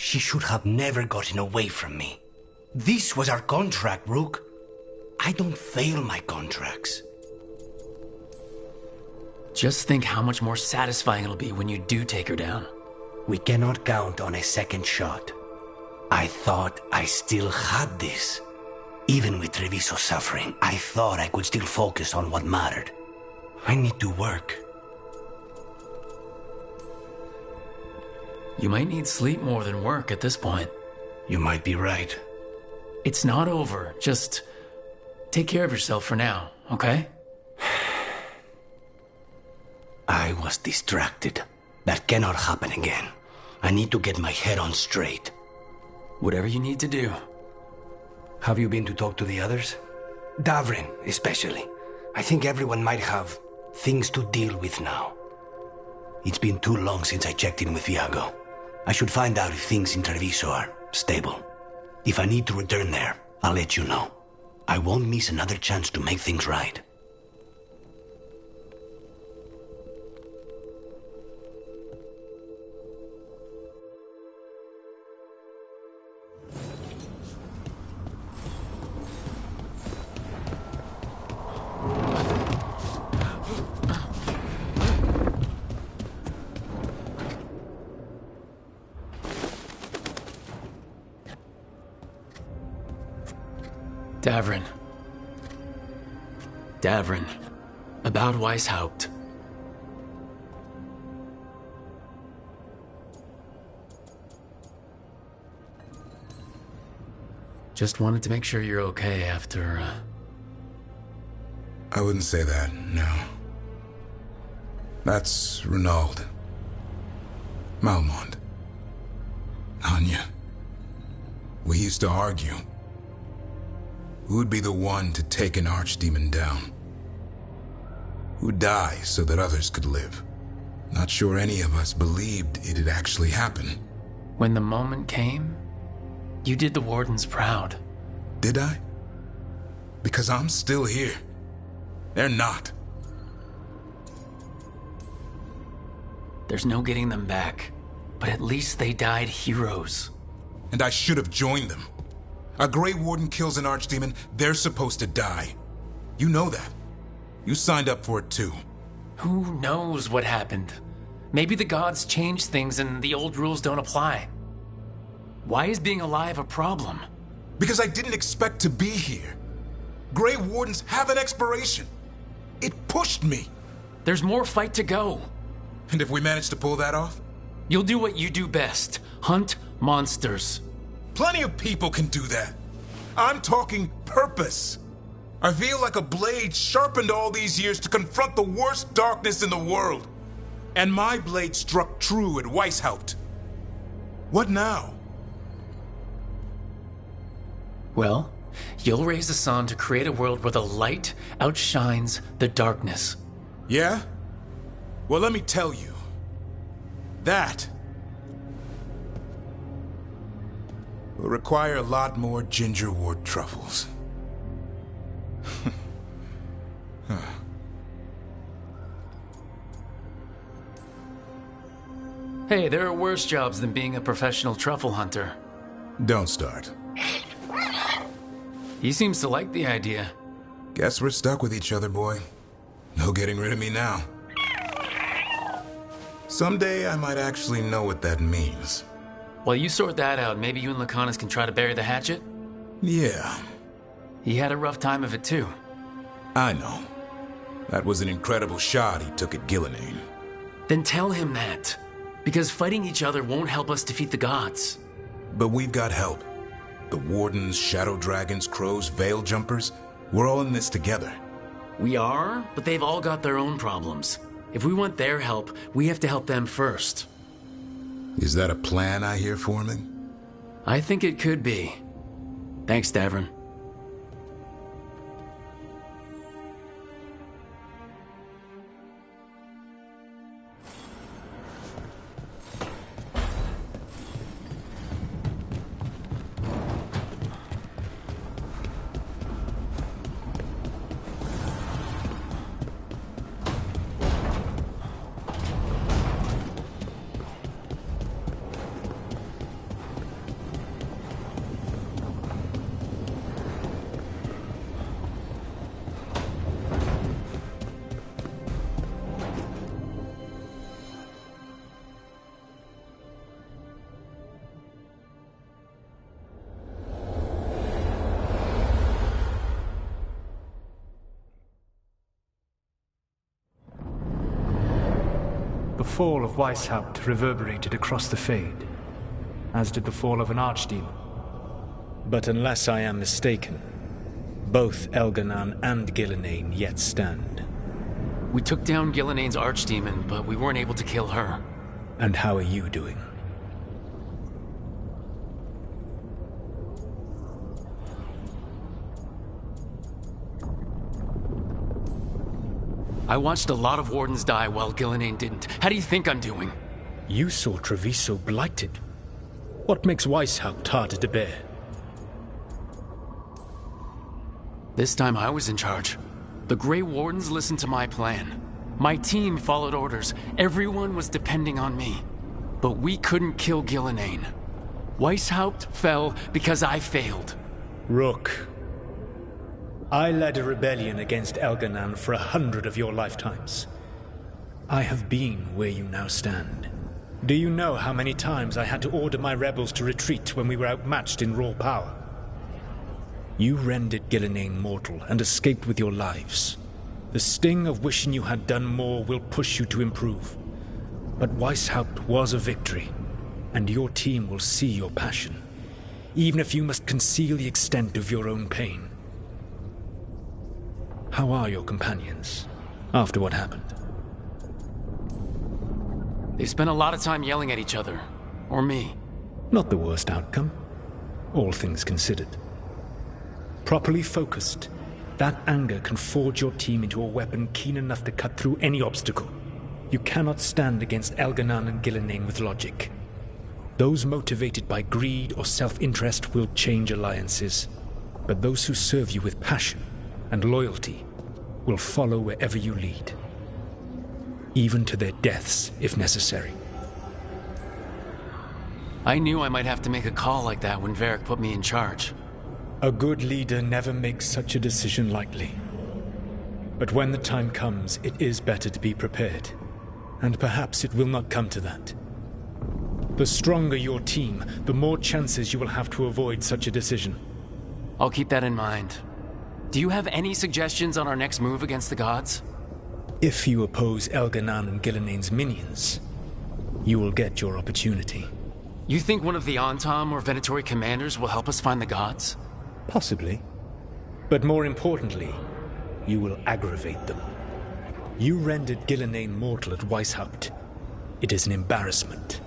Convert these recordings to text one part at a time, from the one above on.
She should have never gotten away from me. This was our contract, Rook. I don't fail my contracts. Just think how much more satisfying it'll be when you do take her down. We cannot count on a second shot. I thought I still had this. Even with Treviso suffering, I thought I could still focus on what mattered. I need to work. You might need sleep more than work at this point. You might be right. It's not over. Just take care of yourself for now, okay? I was distracted. That cannot happen again. I need to get my head on straight. Whatever you need to do. Have you been to talk to the others? Davrin, especially. I think everyone might have things to deal with now. It's been too long since I checked in with Viago. I should find out if things in Treviso are stable. If I need to return there, I'll let you know. I won't miss another chance to make things right. Davrin. Davrin. About Weishaupt. Just wanted to make sure you're okay after, I wouldn't say that, no. That's Renaud. Malmont. Anya. We used to argue. Who'd be the one to take an archdemon down? Who'd die so that others could live? Not sure any of us believed it'd actually happen. When the moment came, you did the Wardens proud. Did I? Because I'm still here. They're not. There's no getting them back, but at least they died heroes. And I should have joined them. A Grey Warden kills an archdemon, they're supposed to die. You know that. You signed up for it too. Who knows what happened? Maybe the gods changed things and the old rules don't apply. Why is being alive a problem? Because I didn't expect to be here. Grey Wardens have an expiration. It pushed me. There's more fight to go. And if we manage to pull that off? You'll do what you do best. Hunt monsters. Plenty of people can do that. I'm talking purpose. I feel like a blade sharpened all these years to confront the worst darkness in the world. And my blade struck true at Weishaupt. What now? Well, you'll raise the sun to create a world where the light outshines the darkness. Yeah? Well, let me tell you. That will require a lot more gingerwort truffles. Hey, there are worse jobs than being a professional truffle hunter. Don't start. He seems to like the idea. Guess we're stuck with each other, boy. No getting rid of me now. Someday I might actually know what that means. While you sort that out, maybe you and Lacanis can try to bury the hatchet? Yeah. He had a rough time of it too. I know. That was an incredible shot he took at Gillenane. Then tell him that. Because fighting each other won't help us defeat the gods. But we've got help. The Wardens, Shadow Dragons, Crows, Veil Jumpers, we're all in this together. We are, but they've all got their own problems. If we want their help, we have to help them first. Is that a plan I hear forming? I think it could be. Thanks, Davrin. fall of Weishaupt reverberated across the Fade, as did the fall of an archdemon. But unless I am mistaken, both Elganan and Gillenane yet stand. We took down Gillenane's archdemon, but we weren't able to kill her. And how are you doing? I watched a lot of Wardens die while Gillenane didn't. How do you think I'm doing? You saw Treviso blighted. What makes Weishaupt harder to bear? This time I was in charge. The Grey Wardens listened to my plan. My team followed orders. Everyone was depending on me. But we couldn't kill Gillenane. Weishaupt fell because I failed. Rook, I led a rebellion against Elganan for 100 of your lifetimes. I have been where you now stand. Do you know how many times I had to order my rebels to retreat when we were outmatched in raw power? You rendered Gillenane mortal and escaped with your lives. The sting of wishing you had done more will push you to improve. But Weishaupt was a victory, and your team will see your passion, even if you must conceal the extent of your own pain. How are your companions, after what happened? They spent a lot of time yelling at each other. Or me. Not the worst outcome, all things considered. Properly focused, that anger can forge your team into a weapon keen enough to cut through any obstacle. You cannot stand against Elganan and Gillenane with logic. Those motivated by greed or self-interest will change alliances, but those who serve you with passion and loyalty will follow wherever you lead, even to their deaths if necessary. I knew I might have to make a call like that when Varric put me in charge. A good leader never makes such a decision lightly. But when the time comes, it is better to be prepared. And perhaps it will not come to that. The stronger your team, the more chances you will have to avoid such a decision. I'll keep that in mind. Do you have any suggestions on our next move against the gods? If you oppose Elganan and Gillenane's minions, you will get your opportunity. You think one of the Antam or Venatori commanders will help us find the gods? Possibly. But more importantly, you will aggravate them. You rendered Gillenane mortal at Weishaupt. It is an embarrassment,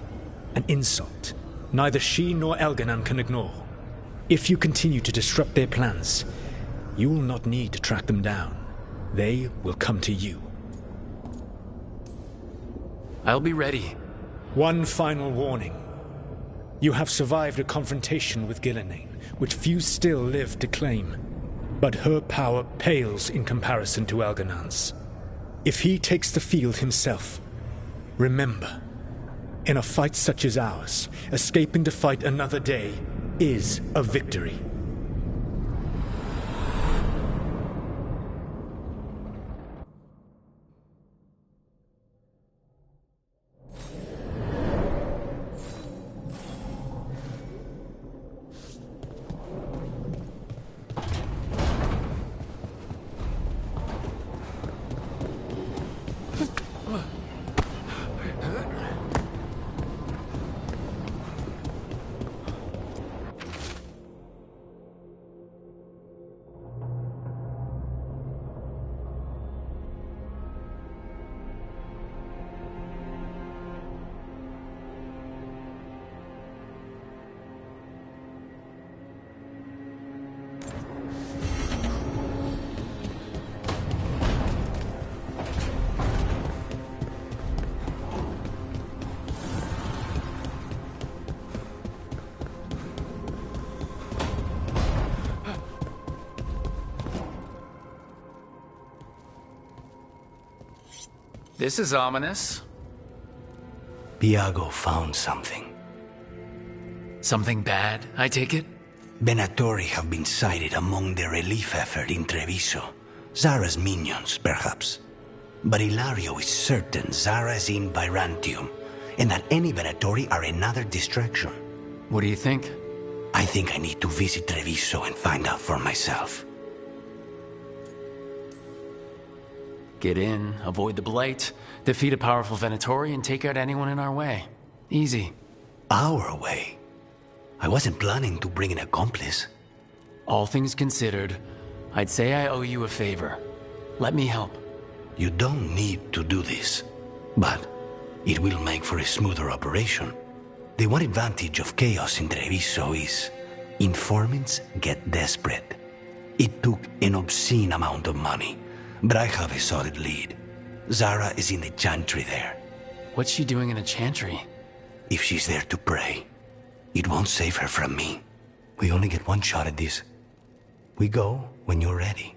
an insult, neither she nor Elganan can ignore. If you continue to disrupt their plans, you will not need to track them down. They will come to you. I'll be ready. One final warning. You have survived a confrontation with Gillenane, which few still live to claim. But her power pales in comparison to Elganan's. If he takes the field himself, remember, in a fight such as ours, escaping to fight another day is a victory. This is ominous. Piago found something. Something bad, I take it? Venatori have been sighted among the relief effort in Treviso. Zara's minions, perhaps. But Ilario is certain Zara is in Byzantium, and that any Venatori are another distraction. What do you think? I think I need to visit Treviso and find out for myself. Get in, avoid the Blight, defeat a powerful Venatori, and take out anyone in our way. Easy. Our way? I wasn't planning to bring an accomplice. All things considered, I'd say I owe you a favor. Let me help. You don't need to do this, but it will make for a smoother operation. The one advantage of chaos in Treviso is informants get desperate. It took an obscene amount of money, but I have a solid lead. Zara is in the chantry there. What's she doing in a chantry? If she's there to pray, it won't save her from me. We only get one shot at this. We go when you're ready.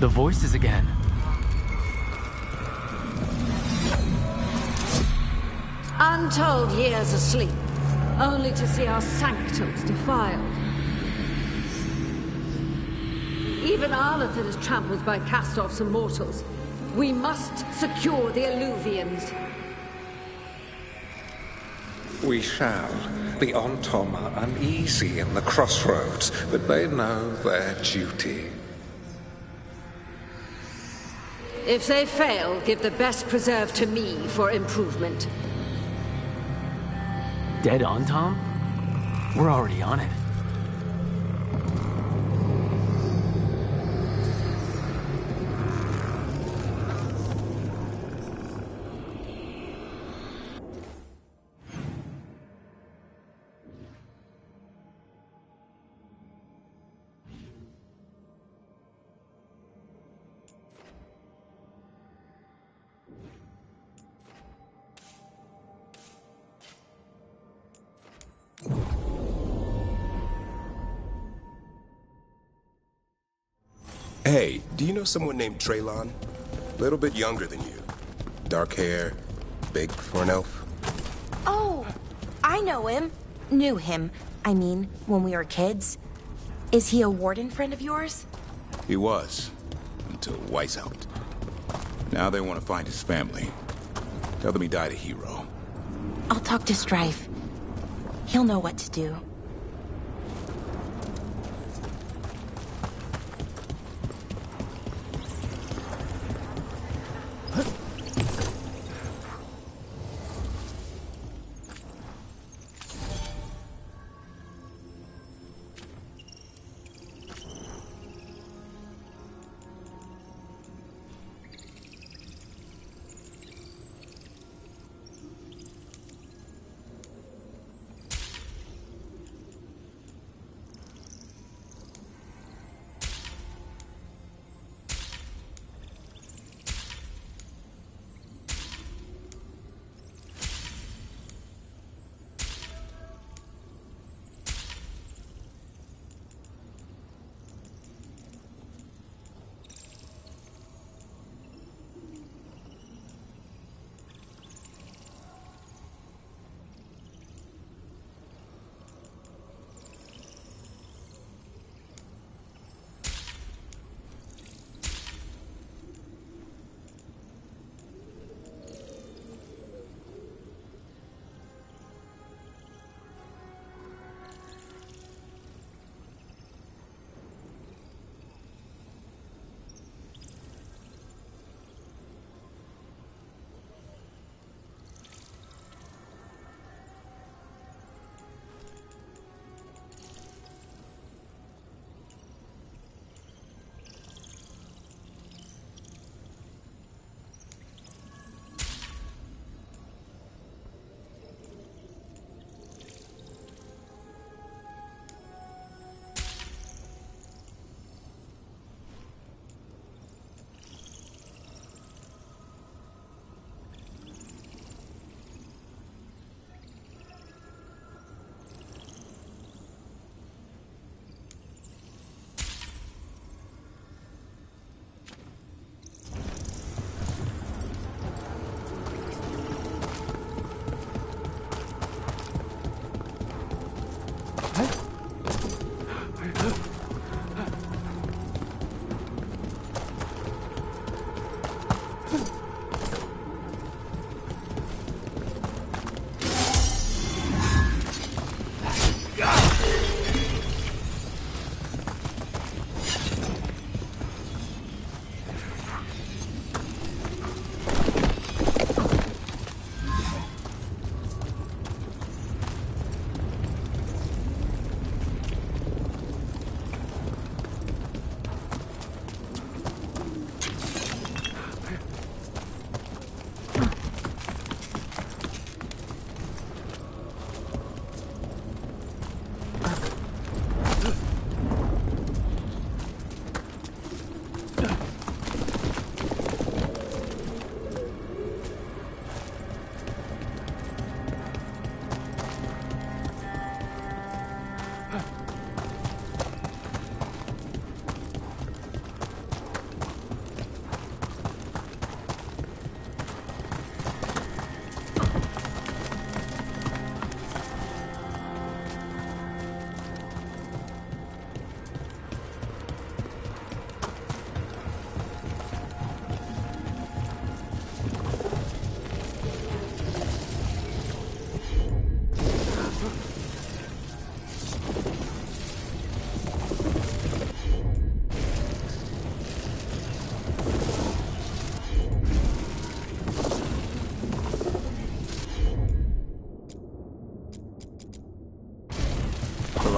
The voices again. Untold years asleep, only to see our sanctums defiled. Even Arlathan is trampled by cast-offs and mortals. We must secure the Alluvians. We shall. The Ontom are uneasy in the crossroads, but they know their duty. If they fail, give the best preserve to me for improvement. Dead on, Tom? We're already on it. Hey, do you know someone named Traylon? Little bit younger than you. Dark hair, big for an elf. Oh, I know him. Knew him. I mean, when we were kids. Is he a warden friend of yours? He was, until Weiss helped. Now they want to find his family. Tell them he died a hero. I'll talk to Strife. He'll know what to do.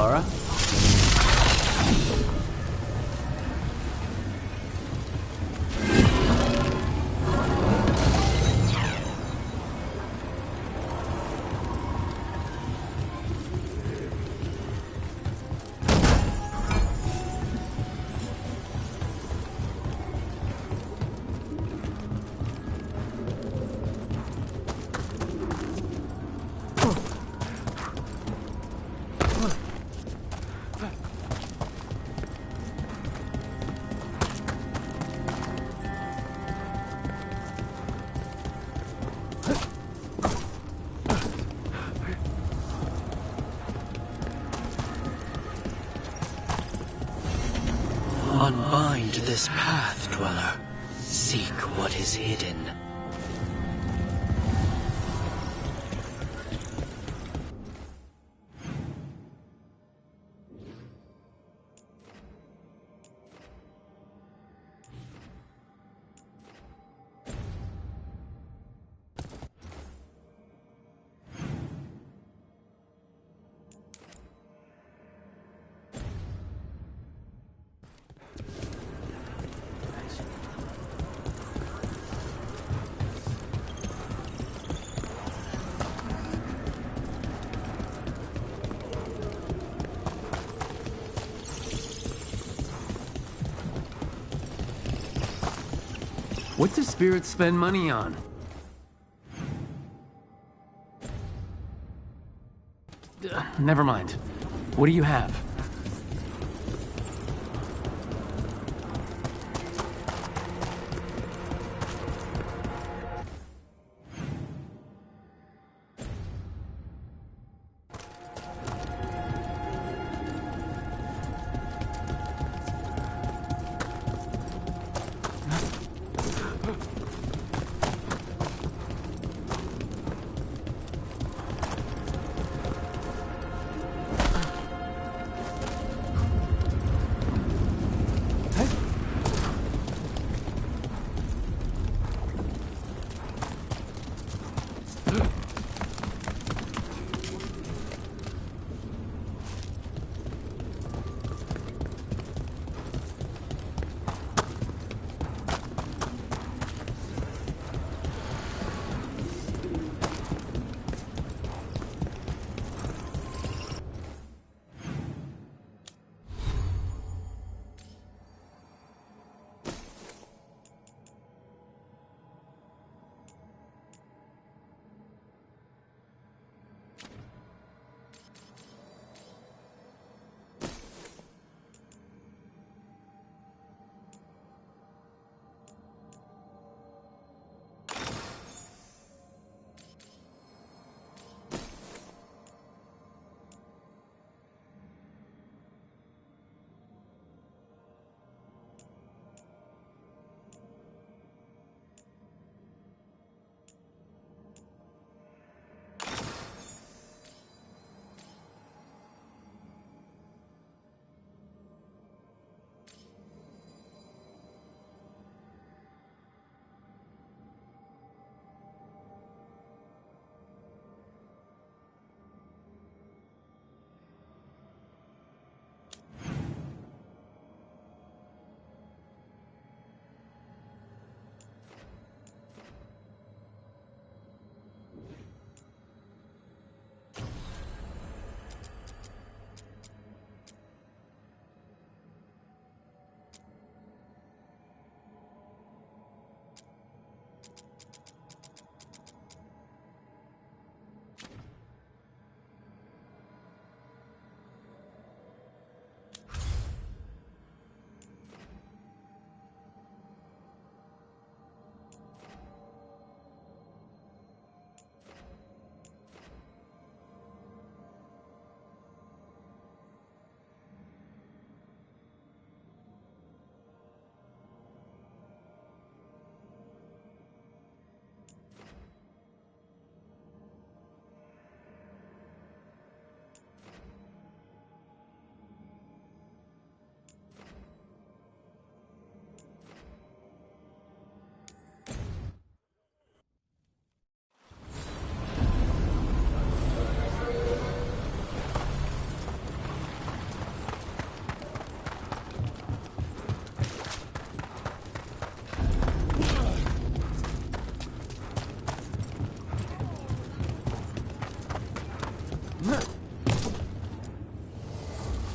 Lara? Unbind this path, Dweller. Seek what is hidden. What do spirits spend money on? Never mind. What do you have?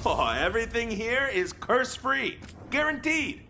Oh, everything here is curse-free. Guaranteed.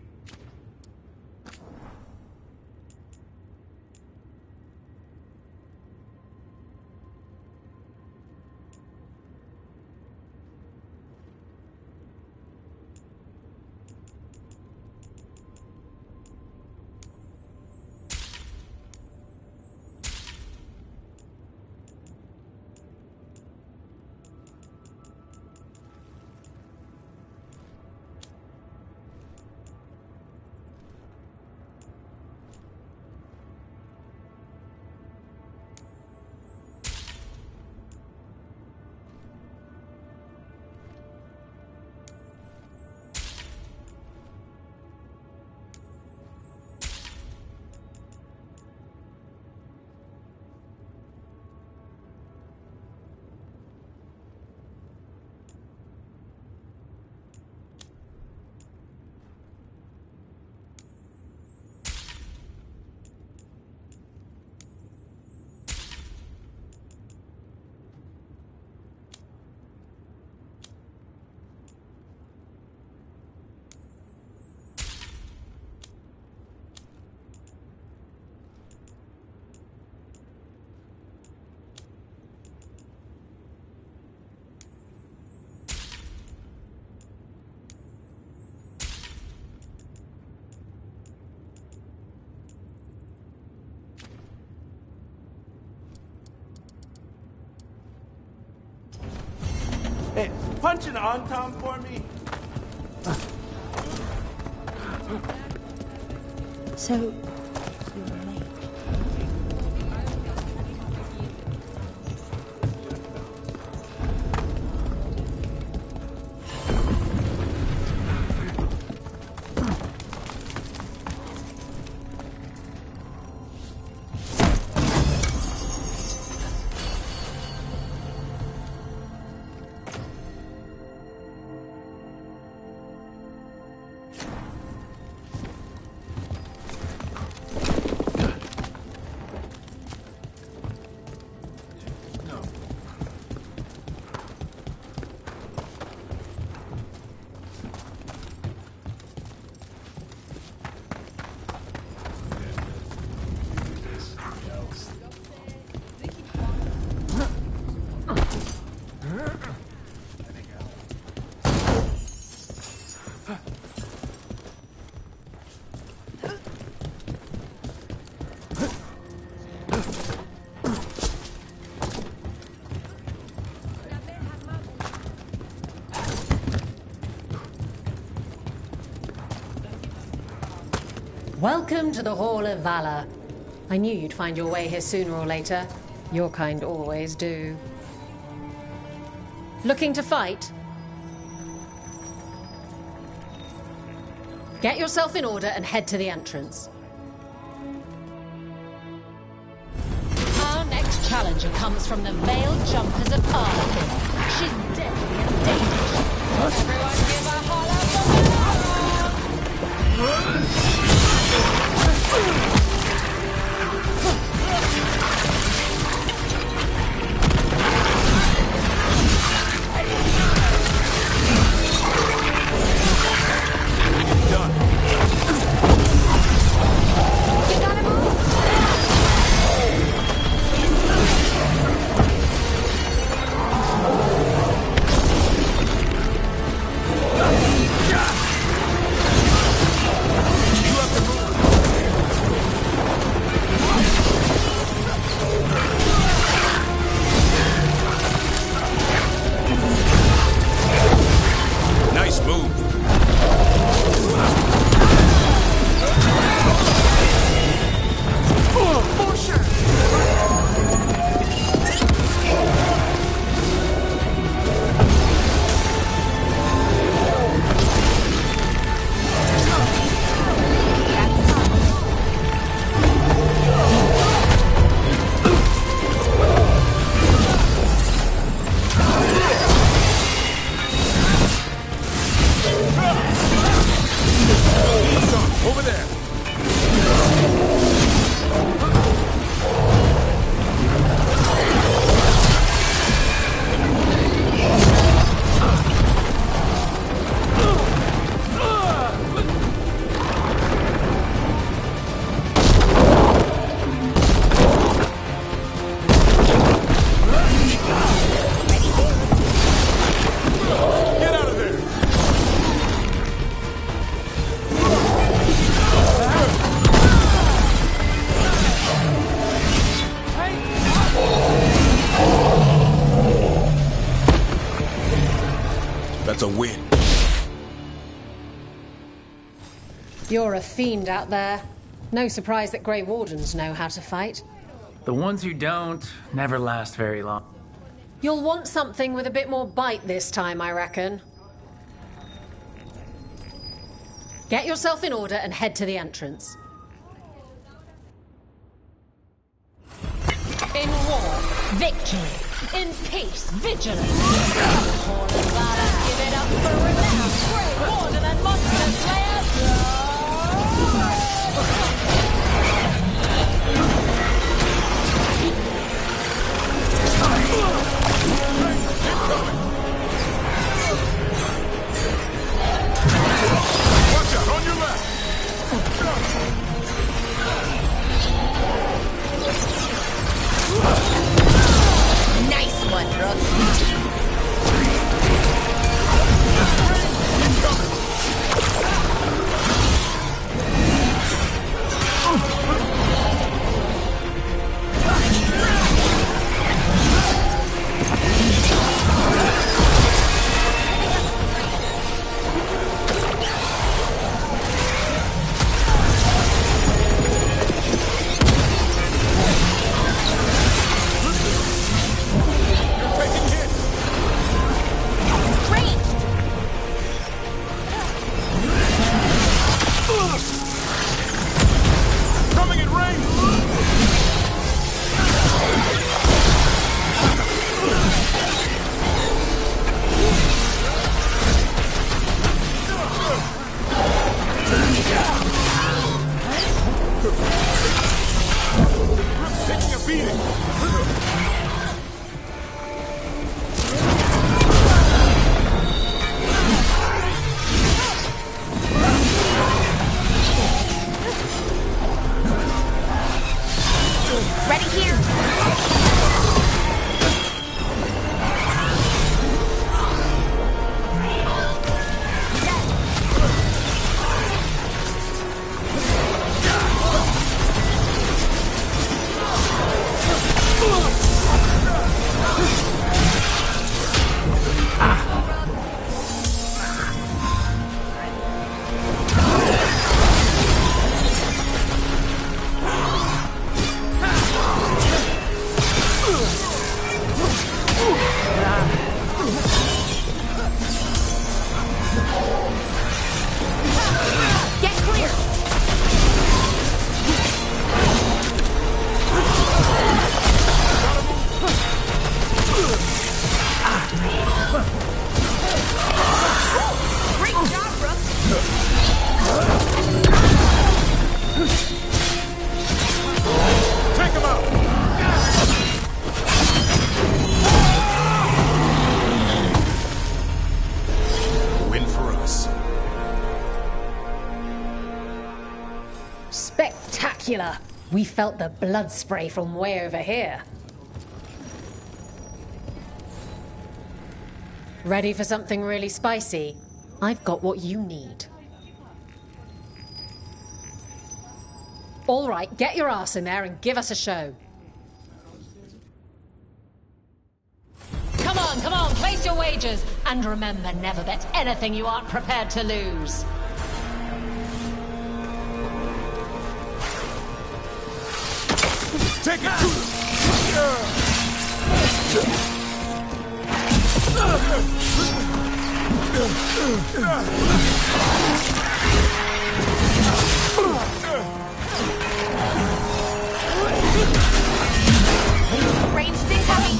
Hey, punch an on-tom for me. So, you're late. Welcome to the Hall of Valor. I knew you'd find your way here sooner or later. Your kind always do. Looking to fight? Get yourself in order and head to the entrance. Our next challenger comes from the Veiled Jumpers of Arlequin. She's deadly and dangerous. Everyone give a holler for Valor! That's a win. You're a fiend out there. No surprise that Grey Wardens know how to fight. The ones who don't never last very long. You'll want something with a bit more bite this time, I reckon. Get yourself in order and head to the entrance. In war, victory. In peace, vigilance. All in valor, give it up for renown. Grey Warden and Monster Slayer. Watch out, on your left! Nice one, Rook. Spectacular! We felt the blood spray from way over here. Ready for something really spicy? I've got what you need. All right, get your ass in there and give us a show. Come on, place your wagers. And remember, never bet anything you aren't prepared to lose. Take it Ranged incoming.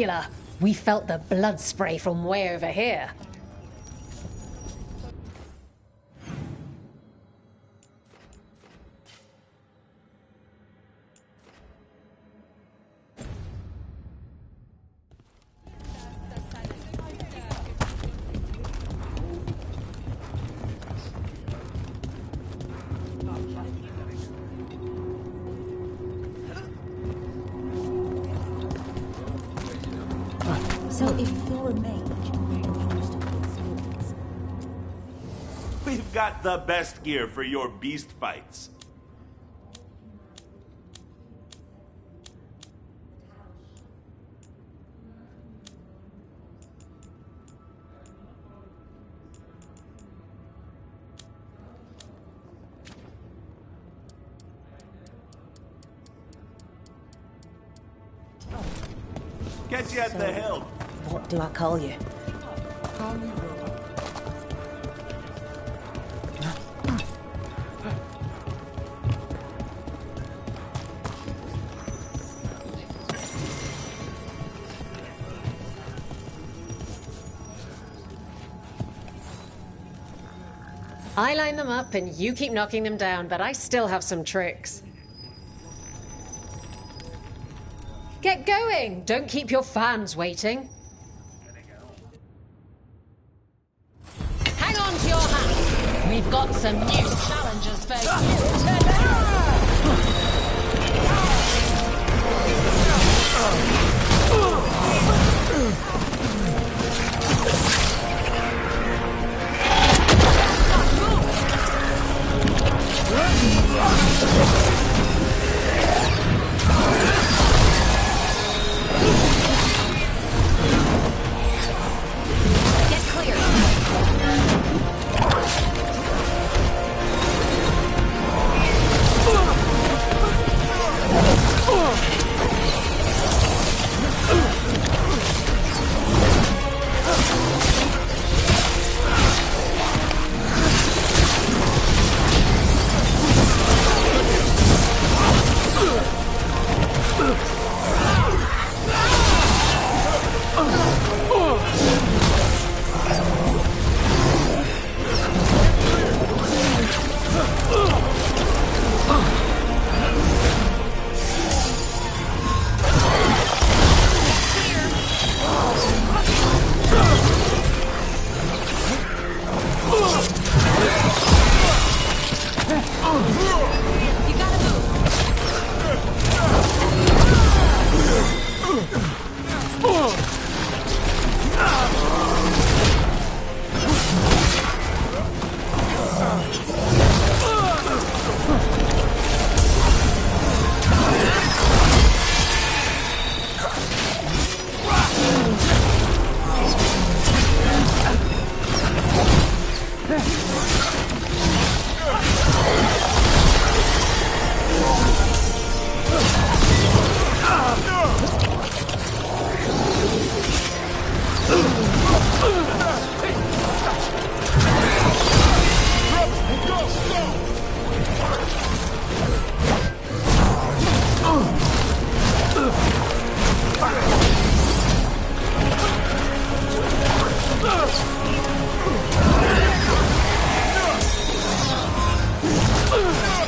regular. We felt the blood spray from way over here. So if you're a mage, you're used to good swords. We've got the best gear for your beast fights. Catch you at the hill. What do I call you? I line them up and you keep knocking them down, but I still have some tricks. Get going! Don't keep your fans waiting. Hang on to your hats! We've got some new challengers for you today!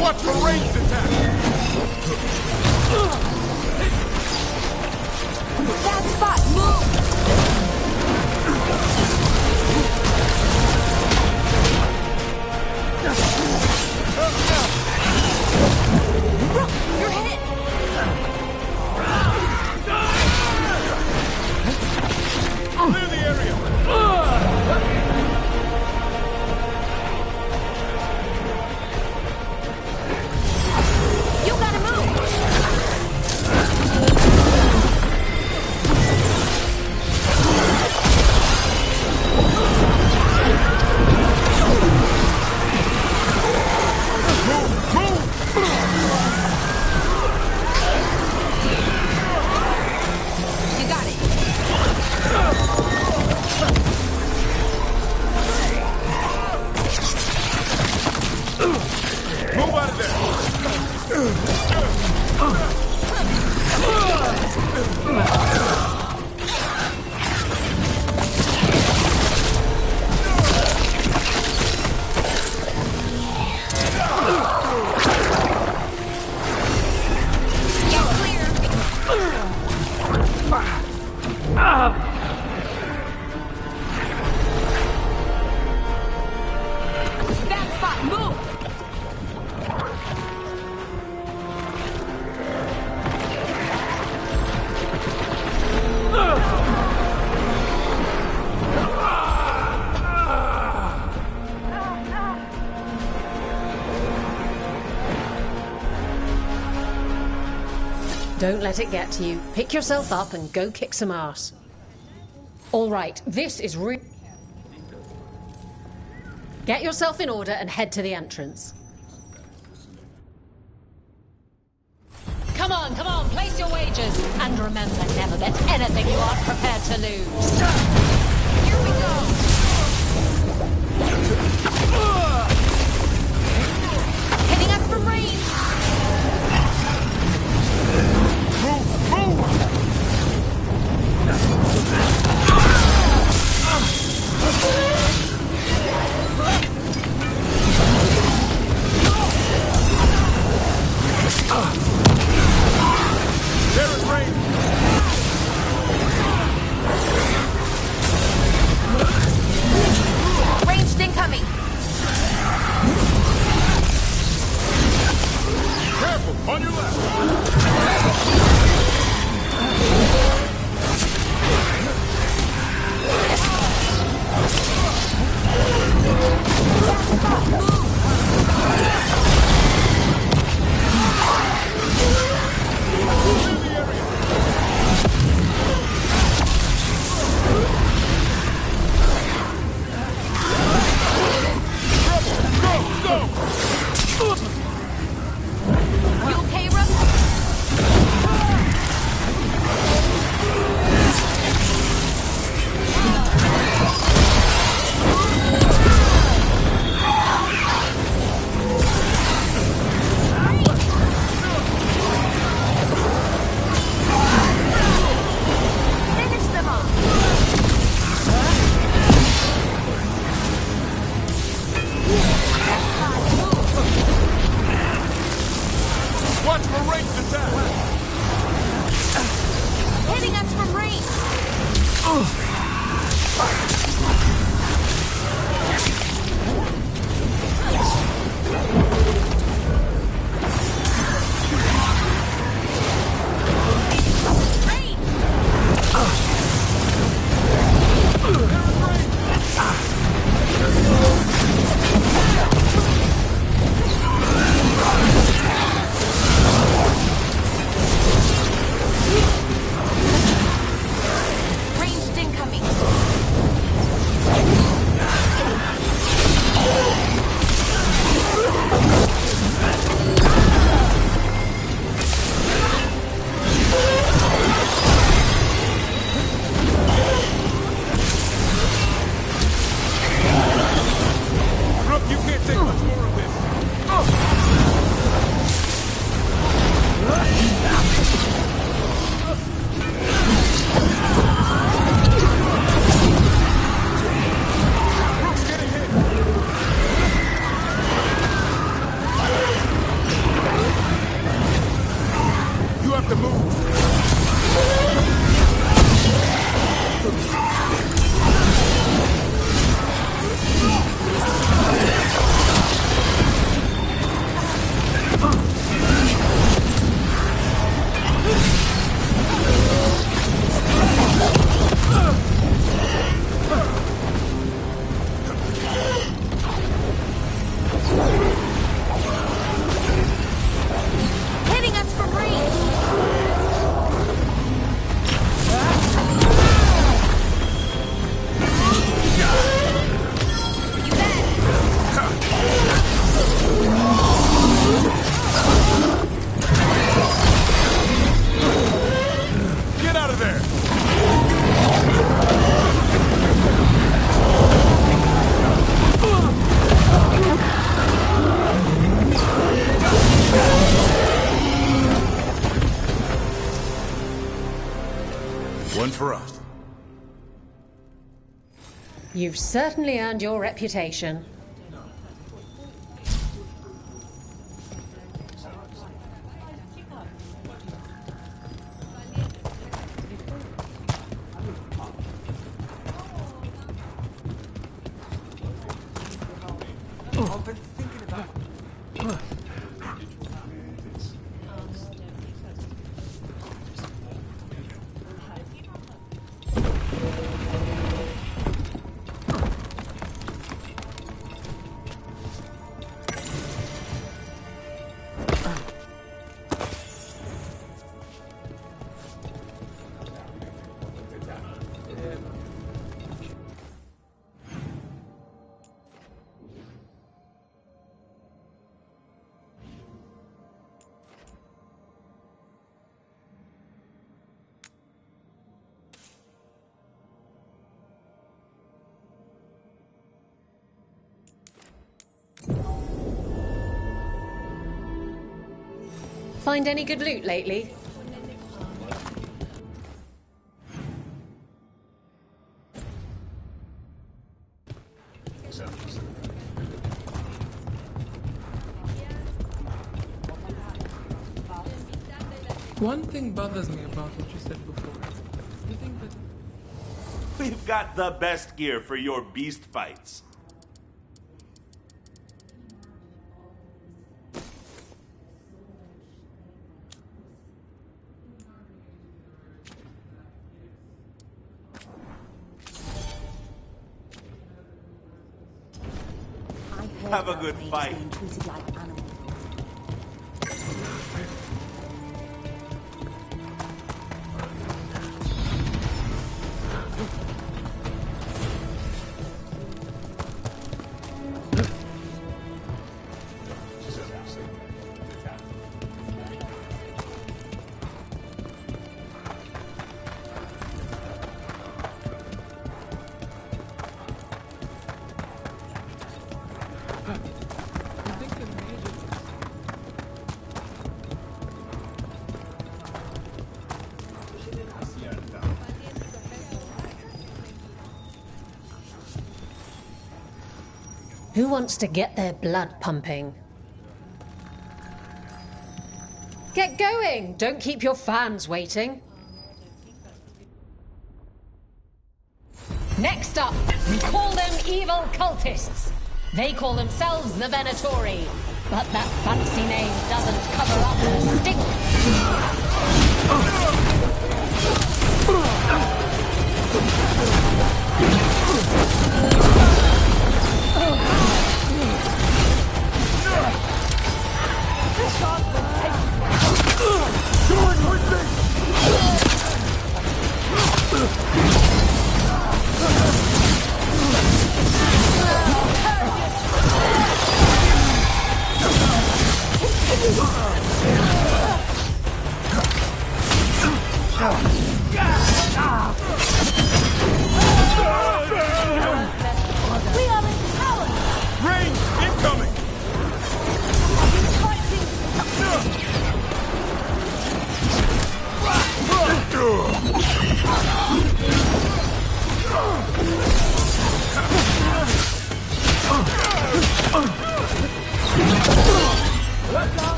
Watch for ranged attack! Bad spot! Move! You're hit! Clear the area! You gotta move! You got it! Don't let it get to you. Pick yourself up and go kick some ass. All right, this is Get yourself in order and head to the entrance. Come on, place your wagers. And remember, never bet anything you aren't prepared to lose. Here we go. Hitting us from range. There is range! Ranged incoming! Careful! On your left! You okay, Rook? Finish them off. Watch for ranged attack! Hitting us from range. Ranged incoming. Rook, you can't take much more of this! Rook's getting hit! You have to move! Hitting us from range. You bet. Get out of there! One for us. You've certainly earned your reputation. Find any good loot lately? One thing bothers me about what you said before. You think that... We've got the best gear for your beast fights. Have a good fight. Who wants to get their blood pumping? Get going! Don't keep your fans waiting. Next up, we call them evil cultists. They call themselves the Venatori, but that fancy name doesn't cover up the stink.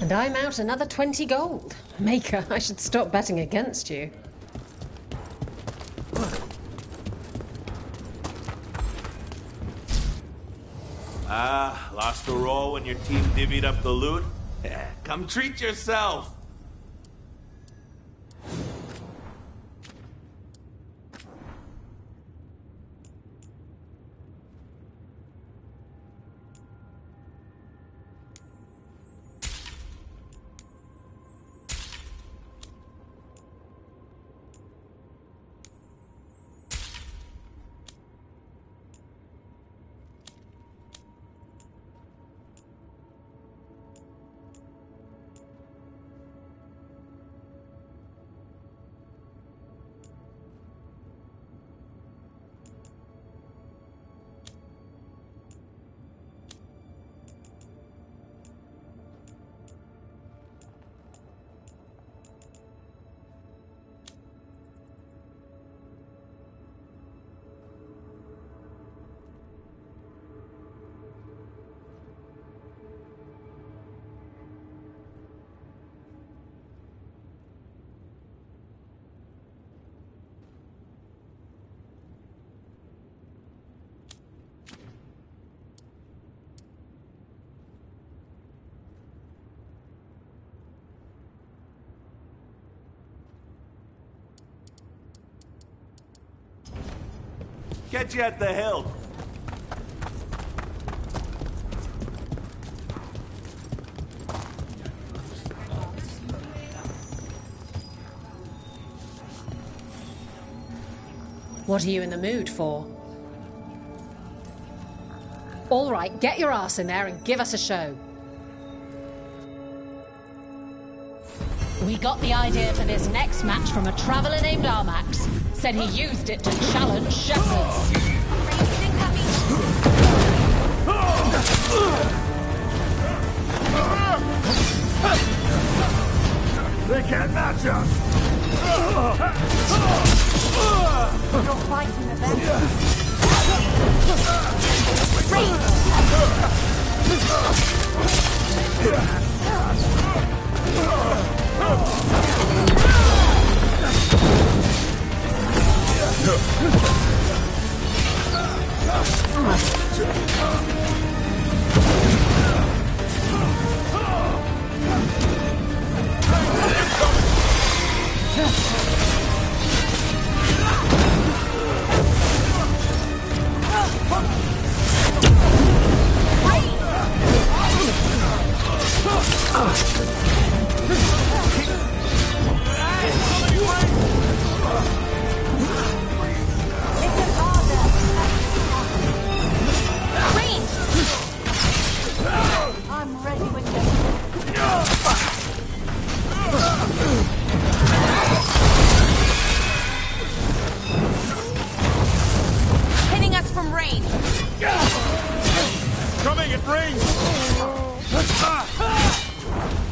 And I'm out another 20 gold. Maker, I should stop betting against you. Lost a roll when your team divvied up the loot? Come treat yourself! Catch you at the hilt. What are you in the mood for? All right, get your ass in there and give us a show. We got the idea for this next match from a traveler named Armax. Said he used it to challenge shepherds. They can't match us! You're fighting the best. I'm ready when you're... Hitting us from range. Coming at range!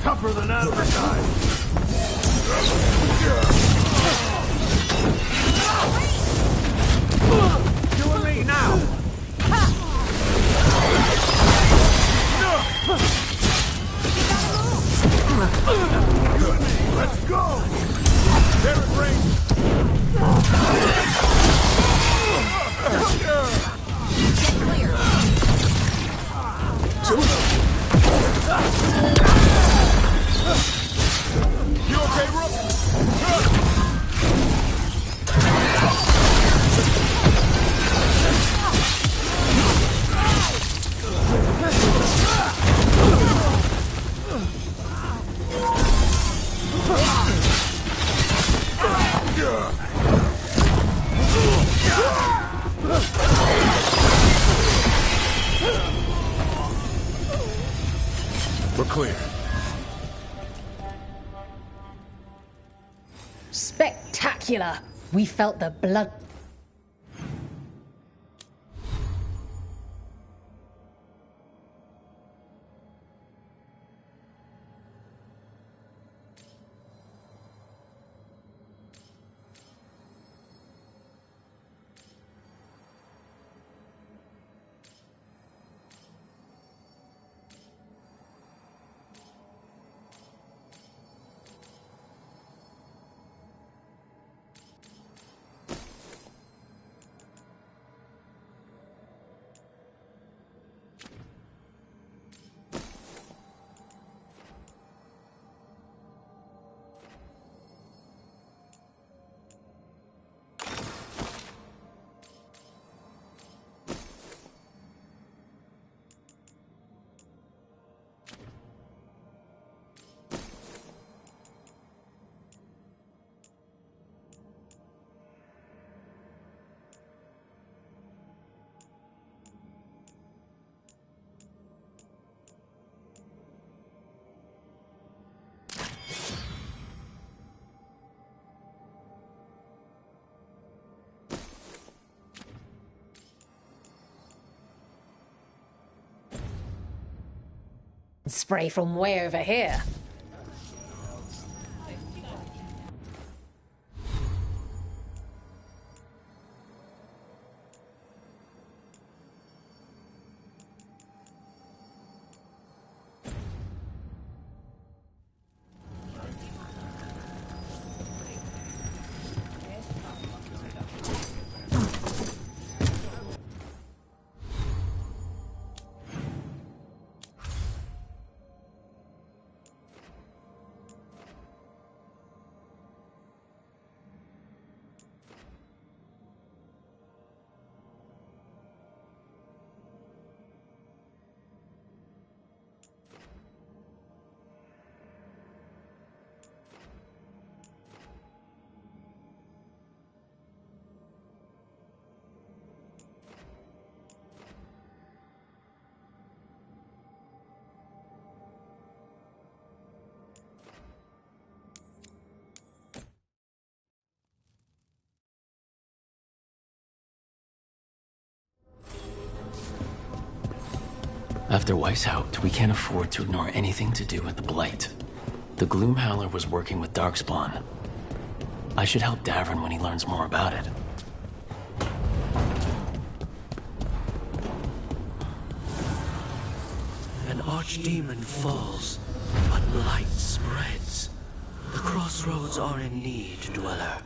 Tougher than advertised. You and me now! Let's go! They're at range! Get clear. You okay, Rook? We're clear. Spectacular! We felt the blood. Spray from way over here. After Weishaupt, we can't afford to ignore anything to do with the Blight. The Gloomhowler was working with Darkspawn. I should help Davrin when he learns more about it. An archdemon falls, but light spreads. The crossroads are in need, Dweller.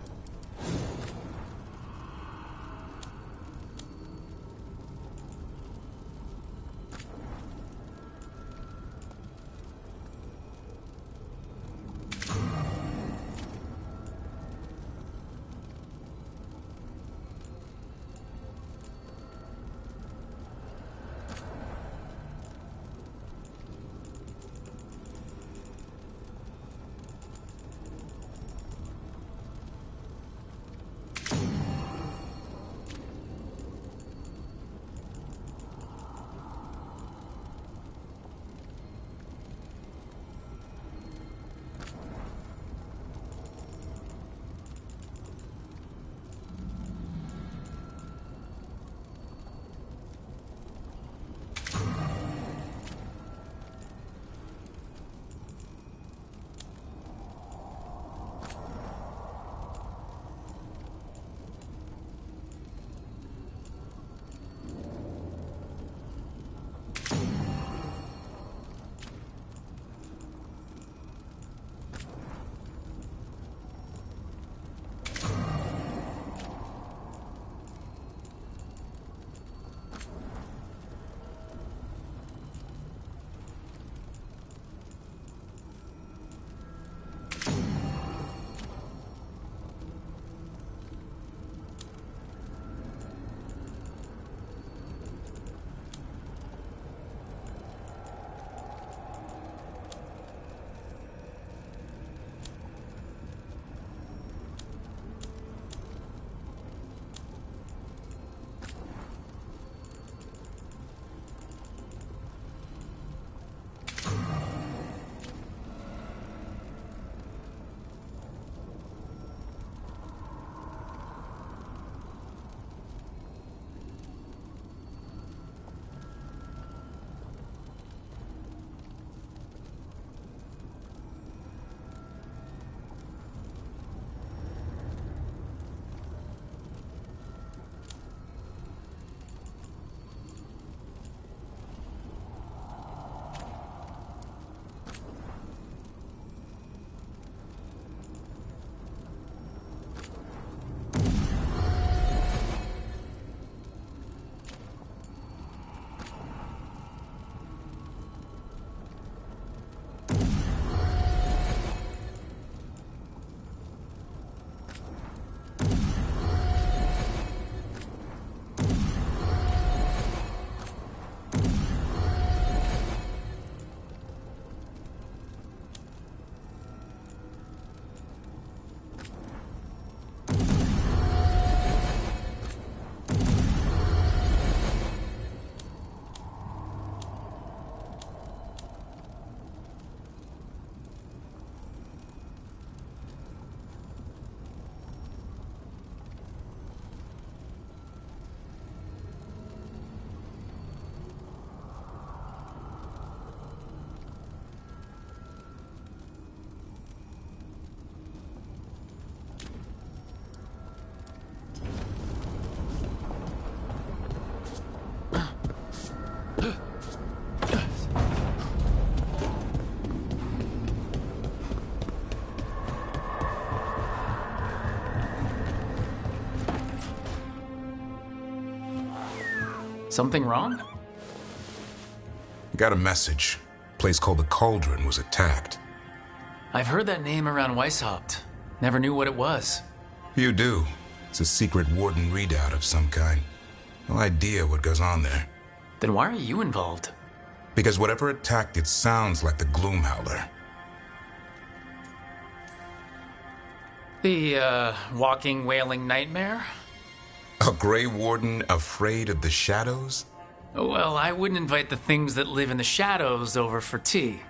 Something wrong? Got a message. A place called the Cauldron was attacked. I've heard that name around Weishaupt. Never knew what it was. You do. It's a secret Warden readout of some kind. No idea what goes on there. Then why are you involved? Because whatever attacked it sounds like the Gloomhowler. The, walking, wailing nightmare? A Grey Warden afraid of the shadows? Well, I wouldn't invite the things that live in the shadows over for tea.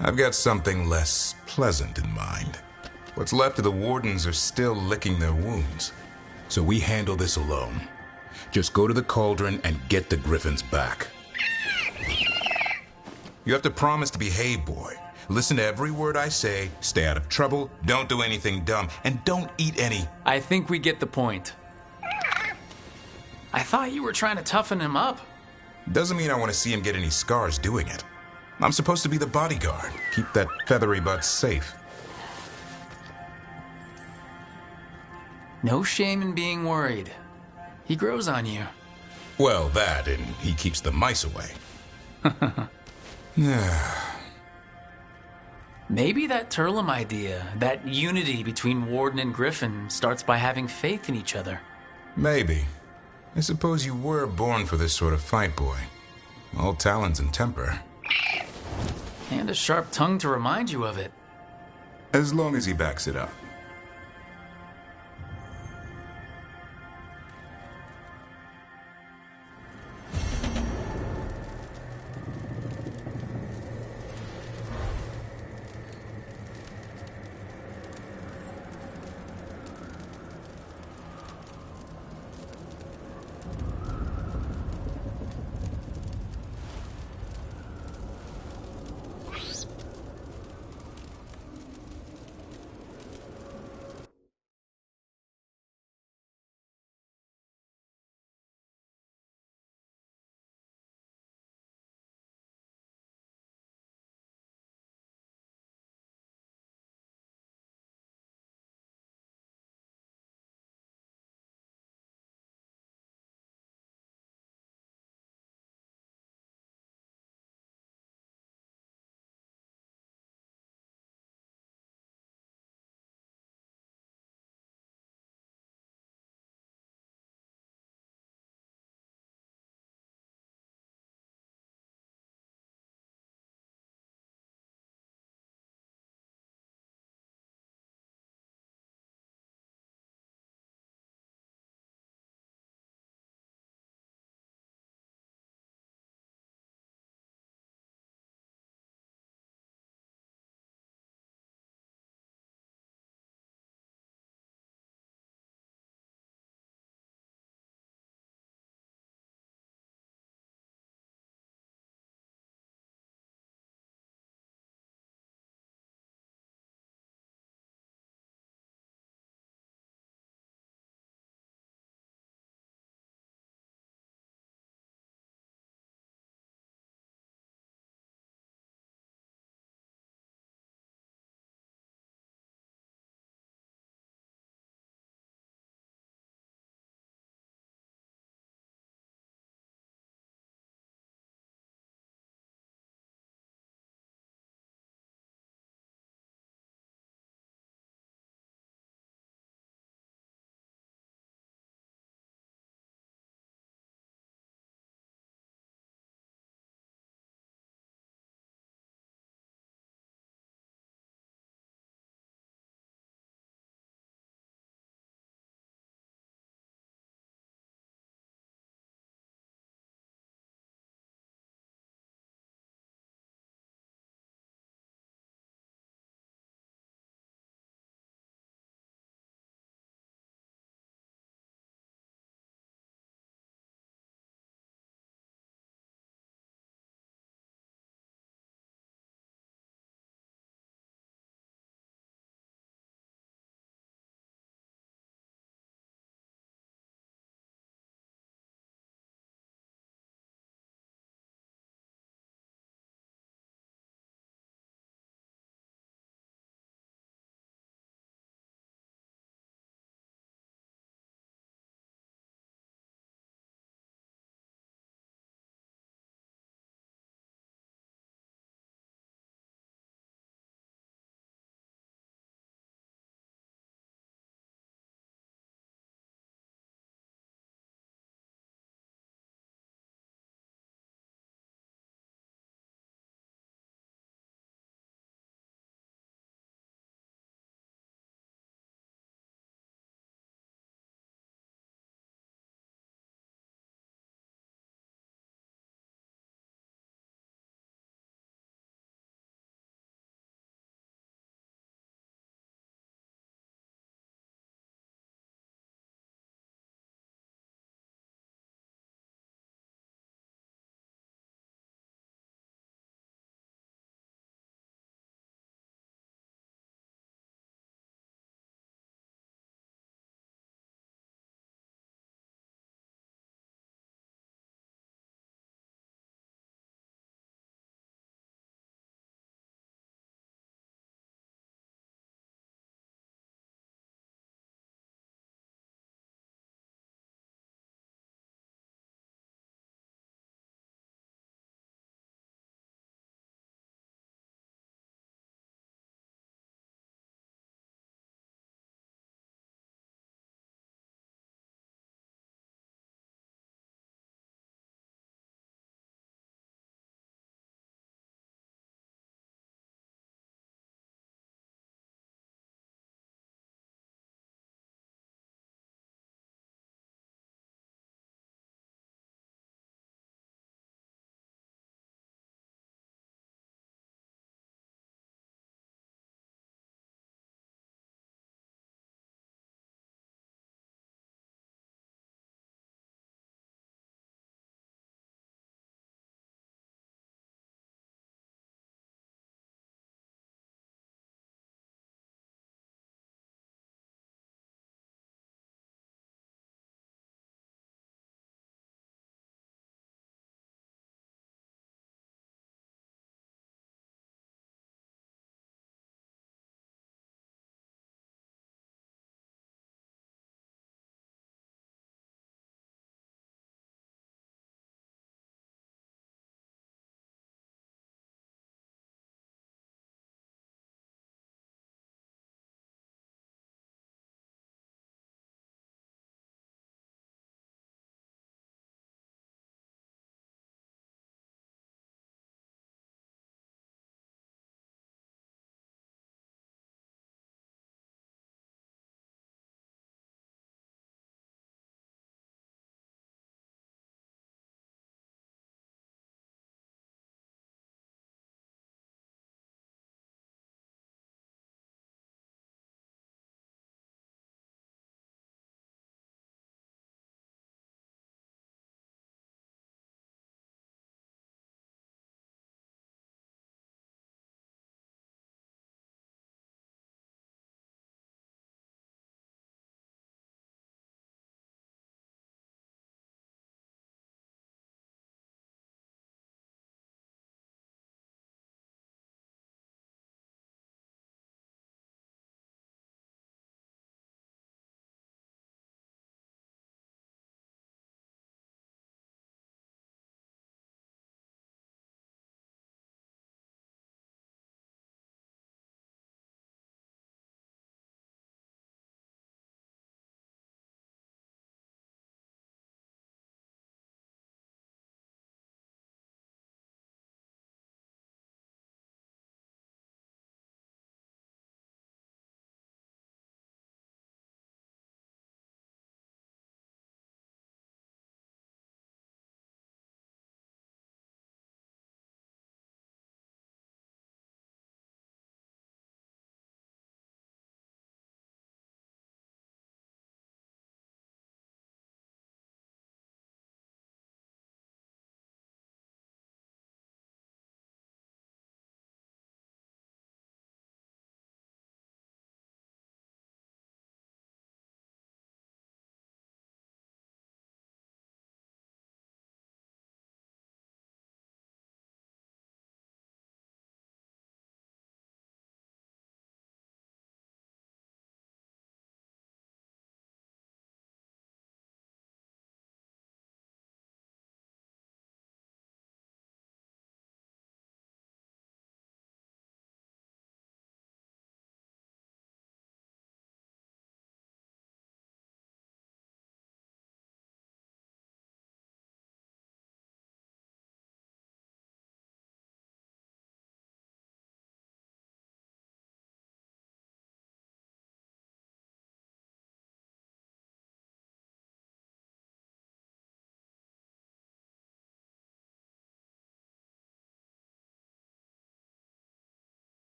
I've got something less pleasant in mind. What's left of the Wardens are still licking their wounds. So we handle this alone. Just go to the Cauldron and get the Griffins back. You have to promise to behave, boy. Listen to every word I say, stay out of trouble, don't do anything dumb, and don't eat any... I think we get the point. I thought you were trying to toughen him up. Doesn't mean I want to see him get any scars doing it. I'm supposed to be the bodyguard, keep that feathery butt safe. No shame in being worried. He grows on you. Well, that, and he keeps the mice away. Maybe that Turlum idea, that unity between Warden and Griffin, starts by having faith in each other. Maybe. I suppose you were born for this sort of fight, boy. All talons and temper. And a sharp tongue to remind you of it. As long as he backs it up.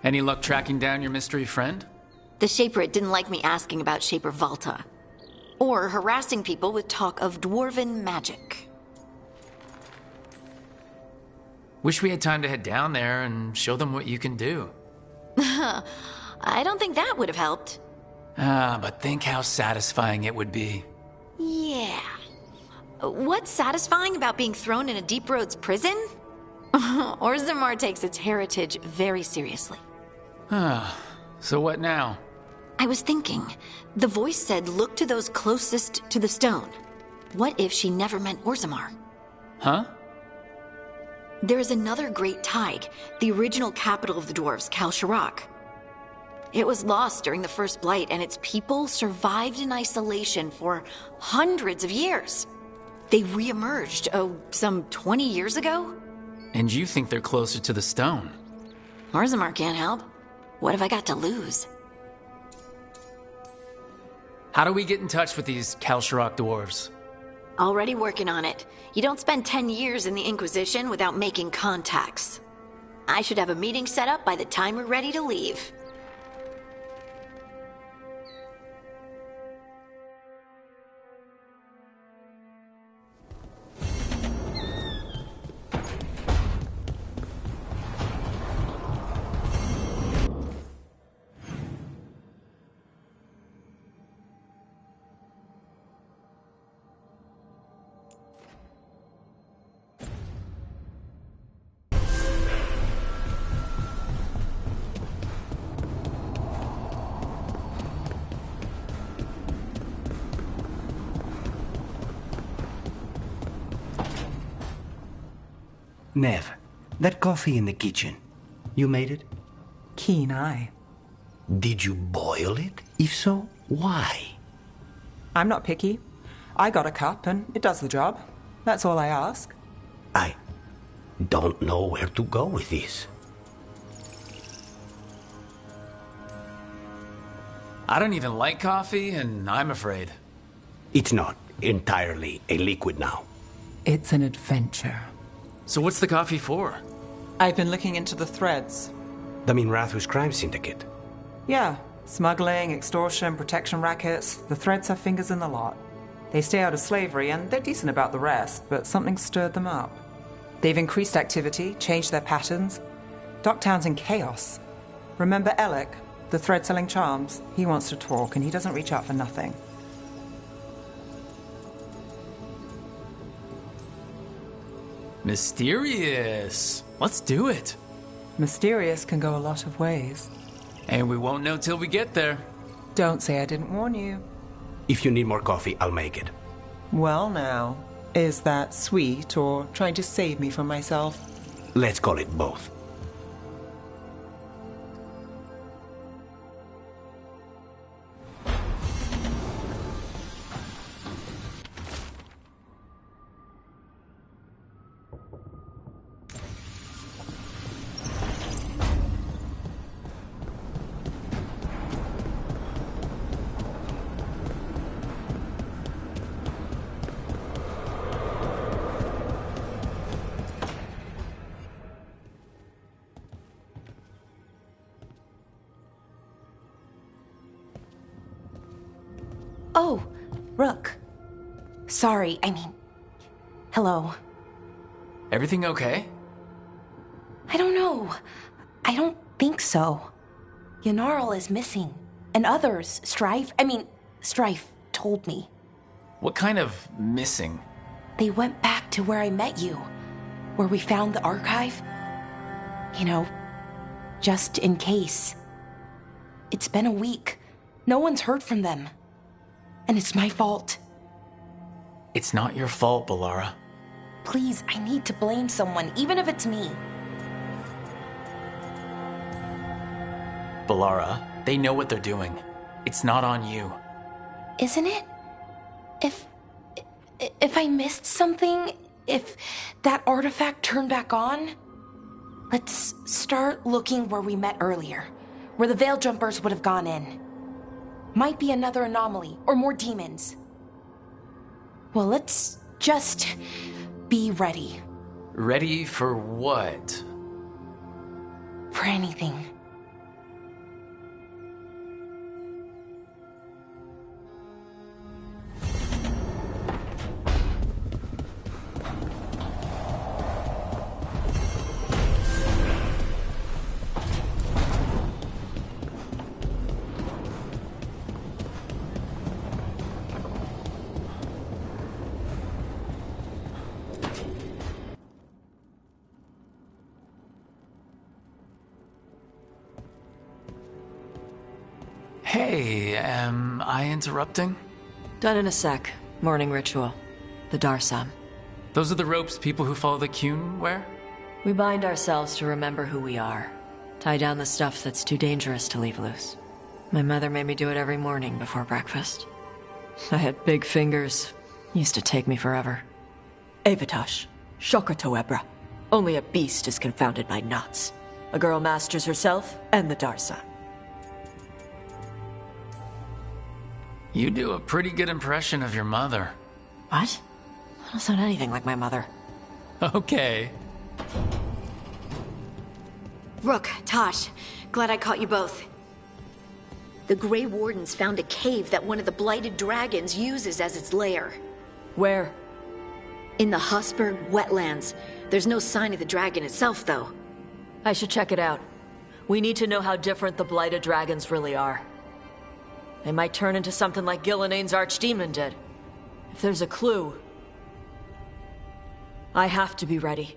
Any luck tracking down your mystery friend? The Shaperate didn't like me asking about Shaper Valta. Or harassing people with talk of dwarven magic. Wish we had time to head down there and show them what you can do. I don't think that would have helped. But think how satisfying it would be. Yeah. What's satisfying about being thrown in a Deep Roads prison? Orzammar takes its heritage very seriously. So what now? I was thinking, the voice said look to those closest to the stone. What if she never meant Orzammar? Huh? There is another great tide, the original capital of the dwarves, Kal Shirak. It was lost during the First Blight, and its people survived in isolation for hundreds of years. They re-emerged, some 20 years ago? And you think they're closer to the stone? Orzammar can't help. What have I got to lose? How do we get in touch with these Kal Shirak dwarves? Already working on it. You don't spend 10 years in the Inquisition without making contacts. I should have a meeting set up by the time we're ready to leave. Nev, that coffee in the kitchen, you made it? Keen eye. Did you boil it? If so, why? I'm not picky. I got a cup and it does the job. That's all I ask. I don't know where to go with this. I don't even like coffee, and I'm afraid. It's not entirely a liquid now. It's an adventure. So what's the coffee for? I've been looking into the threads. The Minrathous crime syndicate? Yeah. Smuggling, extortion, protection rackets. The threads have fingers in the lot. They stay out of slavery, and they're decent about the rest, but something stirred them up. They've increased activity, changed their patterns. Docktown's in chaos. Remember Alec, the thread-selling charms? He wants to talk, and he doesn't reach out for nothing. Mysterious. Let's do it. Mysterious can go a lot of ways. And we won't know till we get there. Don't say I didn't warn you. If you need more coffee, I'll make it. Well now, is that sweet or trying to save me from myself? Let's call it both. Oh, Rook. Sorry, hello. Everything okay? I don't know. I don't think so. Ynnarl is missing. And others, Strife told me. What kind of missing? They went back to where I met you. Where we found the archive. Just in case. It's been a week. No one's heard from them. And it's my fault. It's not your fault, Balara. Please, I need to blame someone, even if it's me. Balara, they know what they're doing. It's not on you. Isn't it? If I missed something, if that artifact turned back on, let's start looking where we met earlier, where the Veil Jumpers would have gone in. Might be another anomaly, or more demons. Well, let's just be ready. Ready for what? For anything. Hey, am I interrupting? Done in a sec. Morning ritual. The Darsam. Those are the ropes people who follow the Qun wear? We bind ourselves to remember who we are. Tie down the stuff that's too dangerous to leave loose. My mother made me do it every morning before breakfast. I had big fingers. Used to take me forever. Avatash. Shokratoebra. Only a beast is confounded by knots. A girl masters herself and the Darsam. You do a pretty good impression of your mother. What? I don't sound anything like my mother. Okay. Rook, Tosh, glad I caught you both. The Grey Wardens found a cave that one of the Blighted Dragons uses as its lair. Where? In the Husberg wetlands. There's no sign of the dragon itself, though. I should check it out. We need to know how different the Blighted Dragons really are. They might turn into something like Gilneain's archdemon did. If there's a clue, I have to be ready.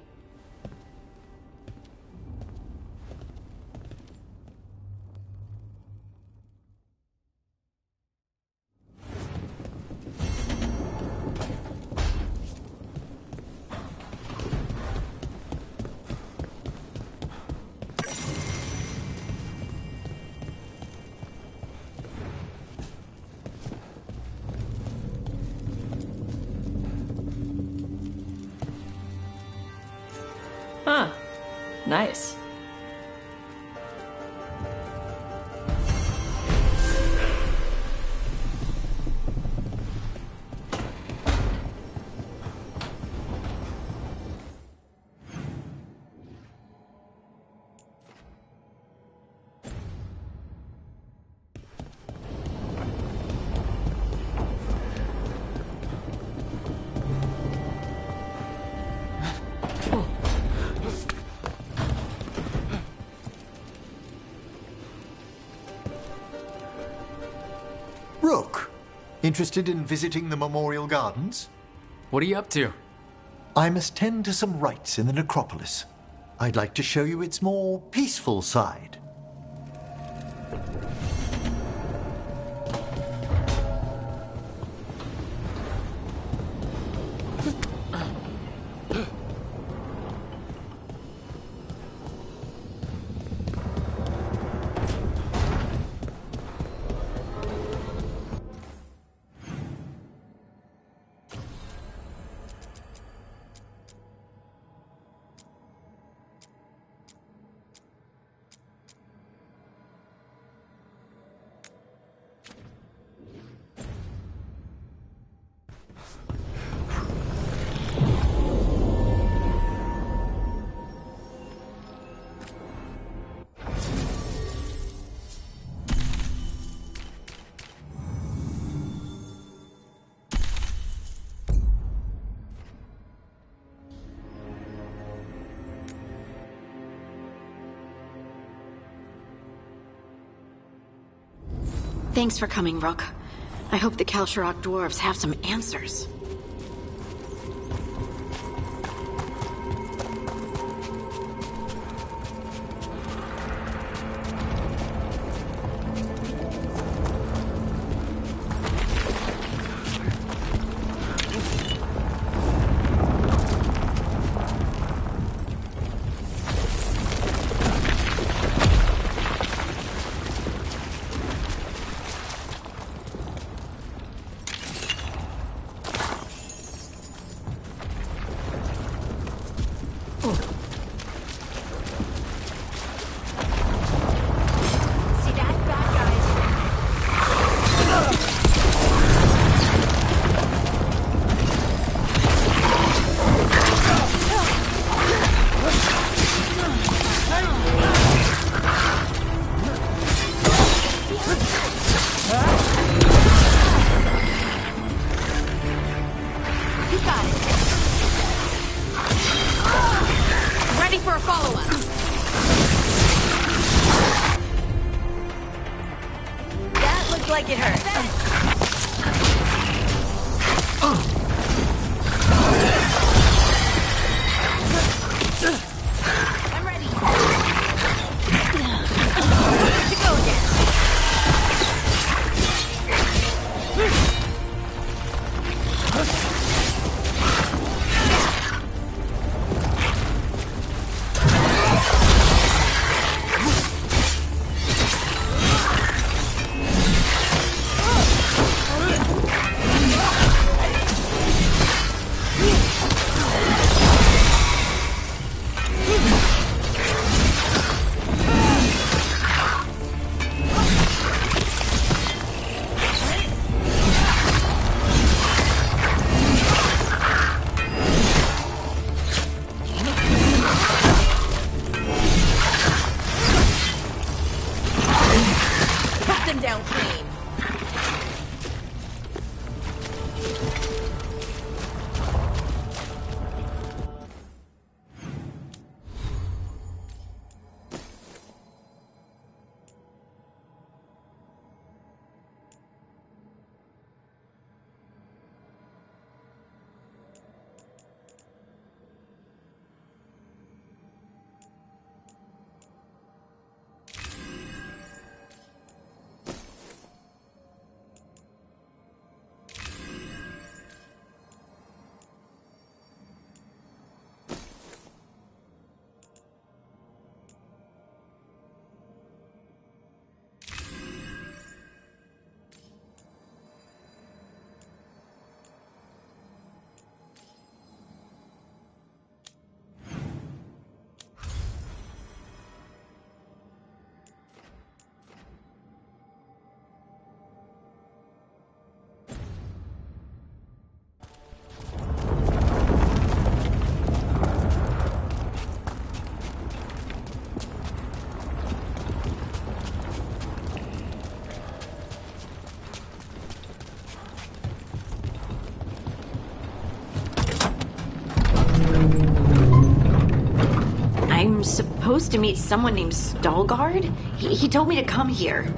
Huh. Nice. Rook, interested in visiting the Memorial Gardens? What are you up to? I must tend to some rites in the necropolis. I'd like to show you its more peaceful side. Thanks for coming, Rook. I hope the Kalsharok dwarves have some answers. I'm supposed to meet someone named Stalgard? He told me to come here.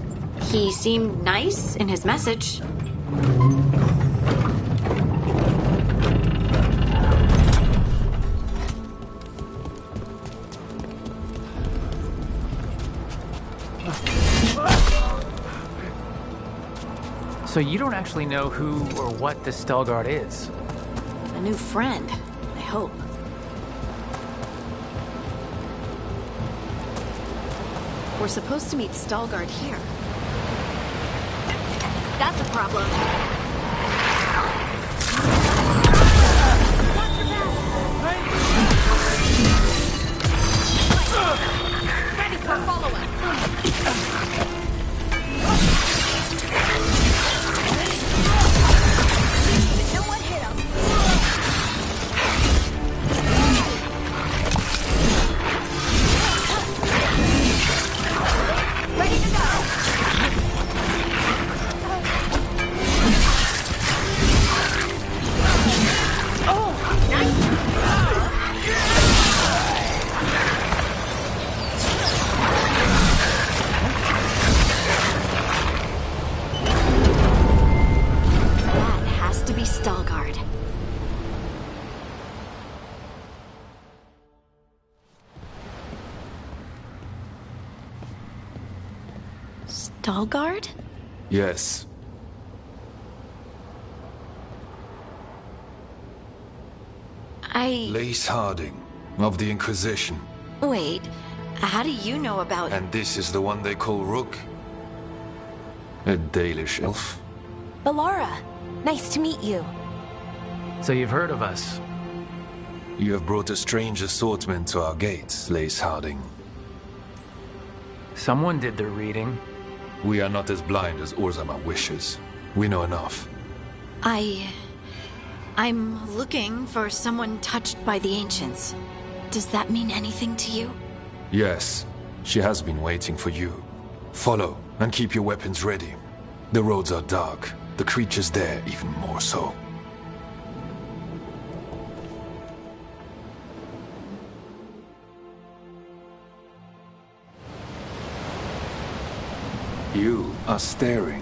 He seemed nice in his message. So you don't actually know who or what this Stalgard is? A new friend, I hope. We're supposed to meet Stalgard here. That's a problem. Ready for follow-up. Stalgard? Yes. Lace Harding, of the Inquisition. Wait, how do you know about... And this is the one they call Rook? A Dalish elf? Balara, nice to meet you. So you've heard of us? You have brought a strange assortment to our gates, Lace Harding. Someone did their reading. We are not as blind as Orzama wishes. We know enough. I'm looking for someone touched by the Ancients. Does that mean anything to you? Yes. She has been waiting for you. Follow, and keep your weapons ready. The roads are dark. The creatures there even more so. You are staring.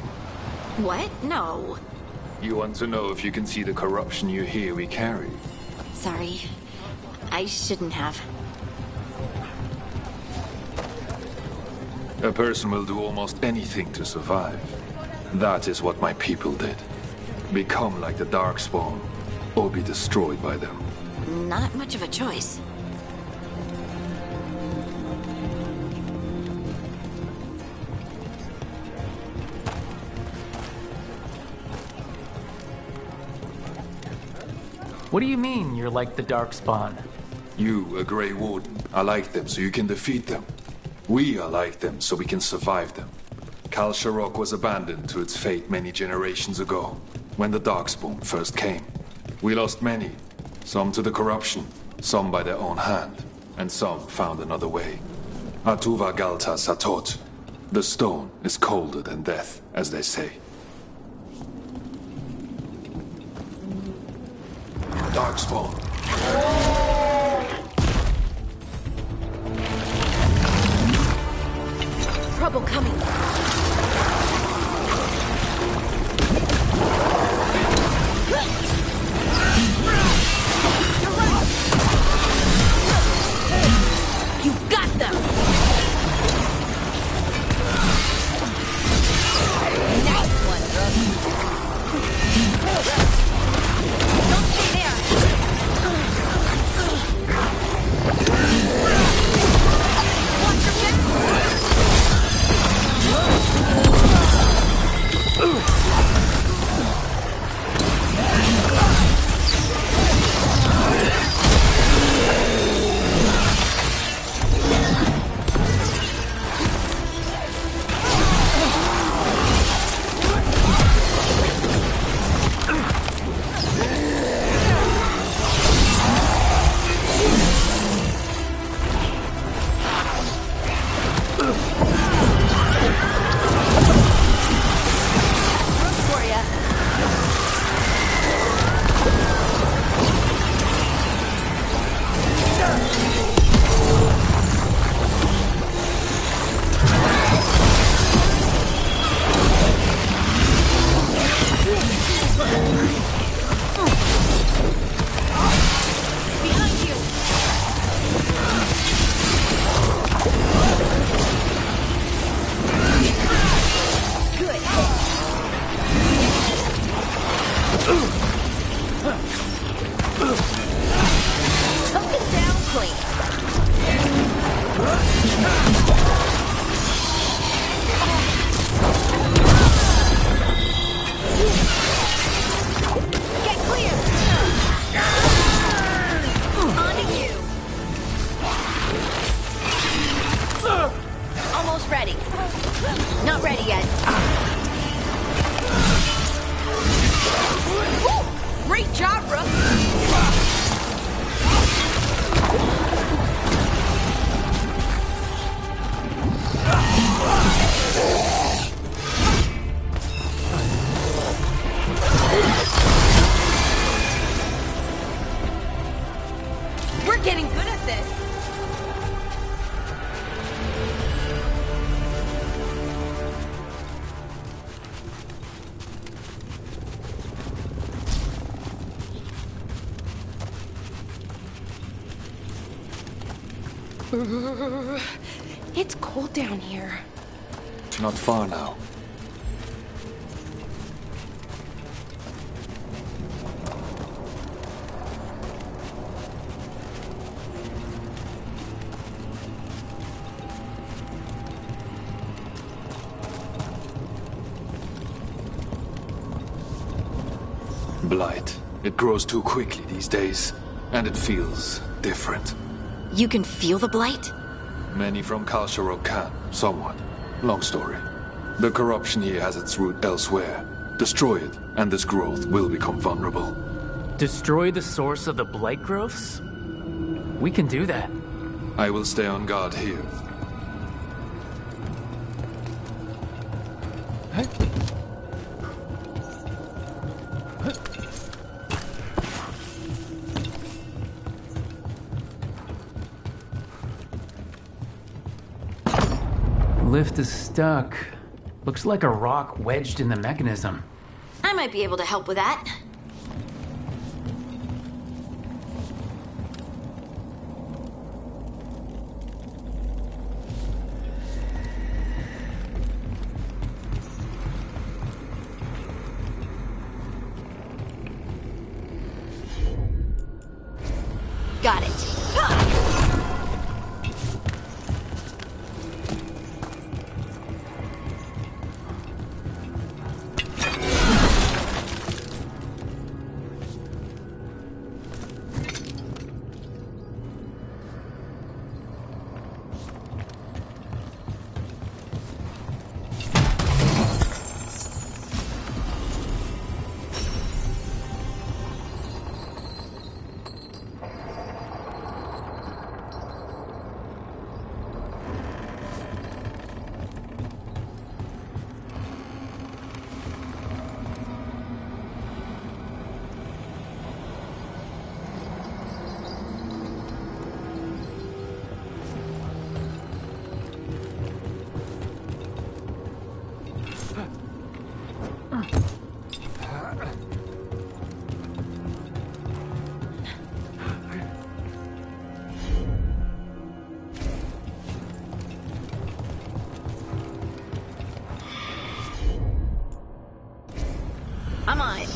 What? No. You want to know if you can see the corruption you hear we carry? Sorry. I shouldn't have. A person will do almost anything to survive. That is what my people did. Become like the Darkspawn, or be destroyed by them. Not much of a choice. What do you mean, you're like the Darkspawn? You, a Grey Warden, are like them so you can defeat them. We are like them so we can survive them. Kal Sharok was abandoned to its fate many generations ago, when the Darkspawn first came. We lost many, some to the corruption, some by their own hand, and some found another way. Atuva Galta Satot. The stone is colder than death, as they say. Darkspawn. Trouble coming. You got them! Nice one, Rook. Don't stay there! Watch your back! shot, Rook! We're getting good at this. It's cold down here. Not far now. Blight. It grows too quickly these days, and it feels different. You can feel the blight? Many from Kal Sharok can, somewhat. Long story. The corruption here has its root elsewhere. Destroy it, and this growth will become vulnerable. Destroy the source of the blight growths? We can do that. I will stay on guard here. Lift is stuck. Looks like a rock wedged in the mechanism. I might be able to help with that. Got it. I'm on it.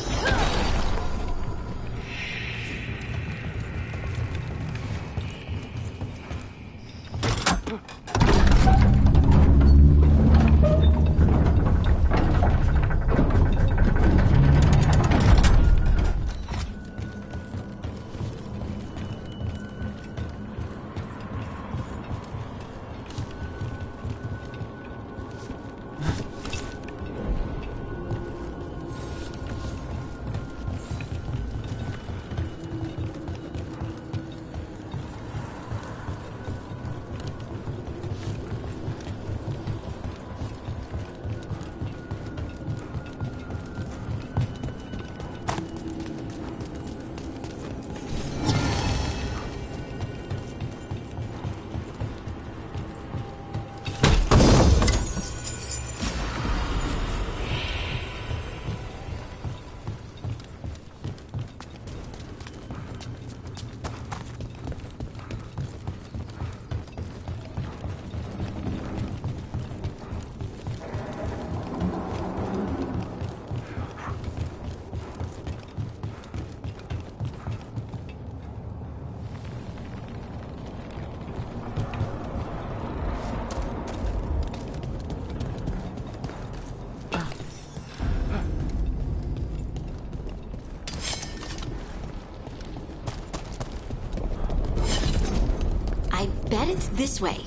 I bet it's this way.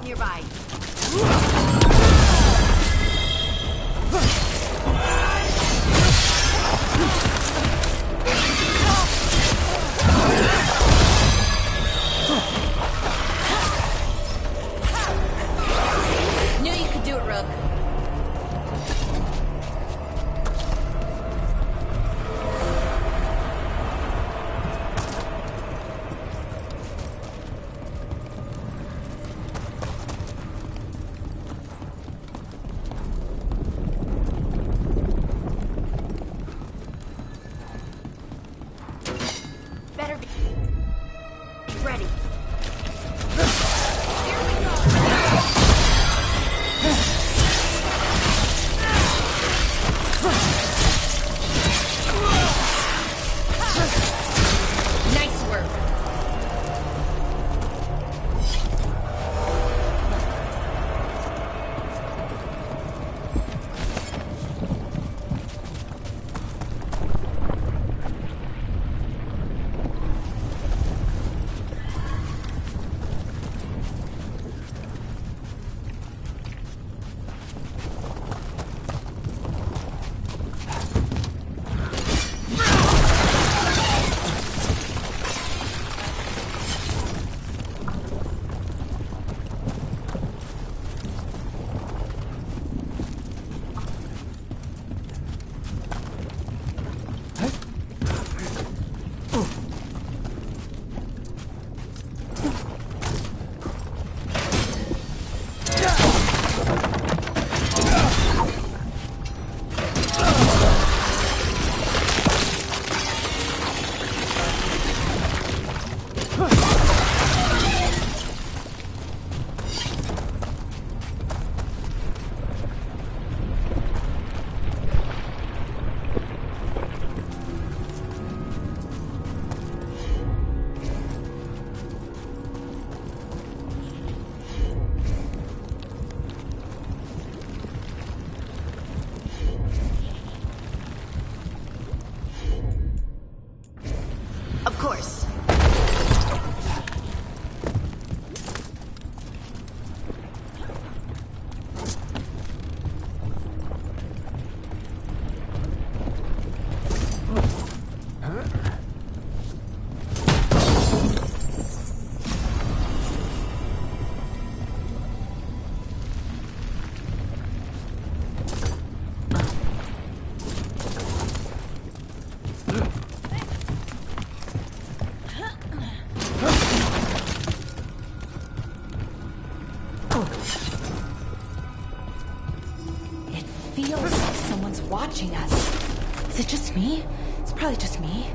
nearby. Knew you could do it, Rook. Better be ready. Here we go. Nice work. Of course. Feels like someone's watching us. Is it just me? It's probably just me.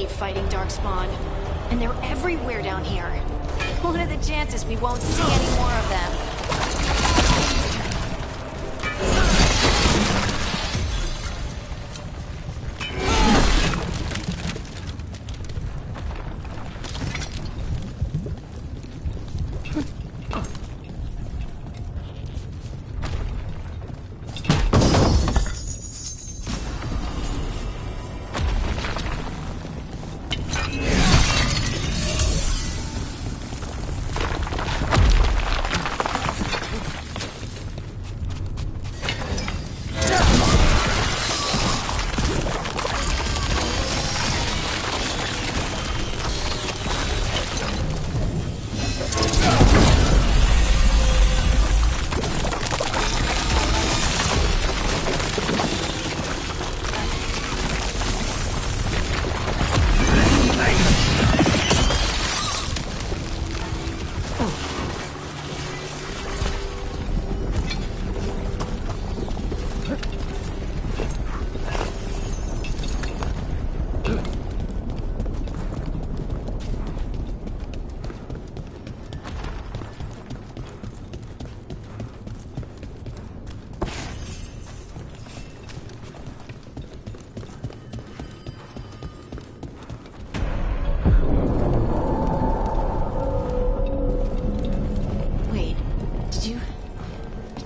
hate fighting Darkspawn. And they're everywhere down here. What are the chances we won't see any more of them?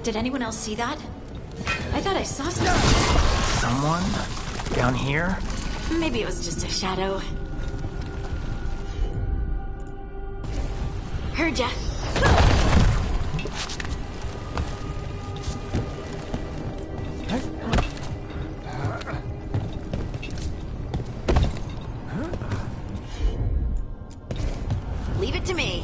Did anyone else see that? I thought I saw someone down here? Maybe it was just a shadow. Heard ya. Leave it to me.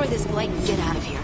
destroy this blight and get out of here.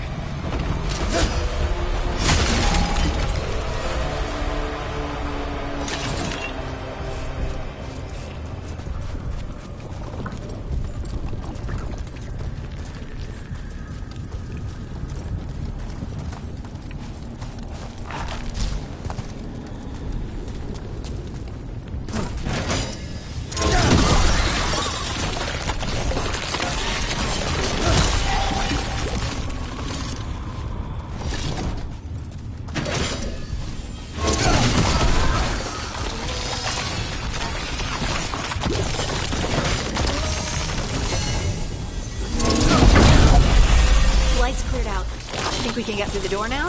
We can get through the door now?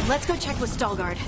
Let's go check with Stalgard.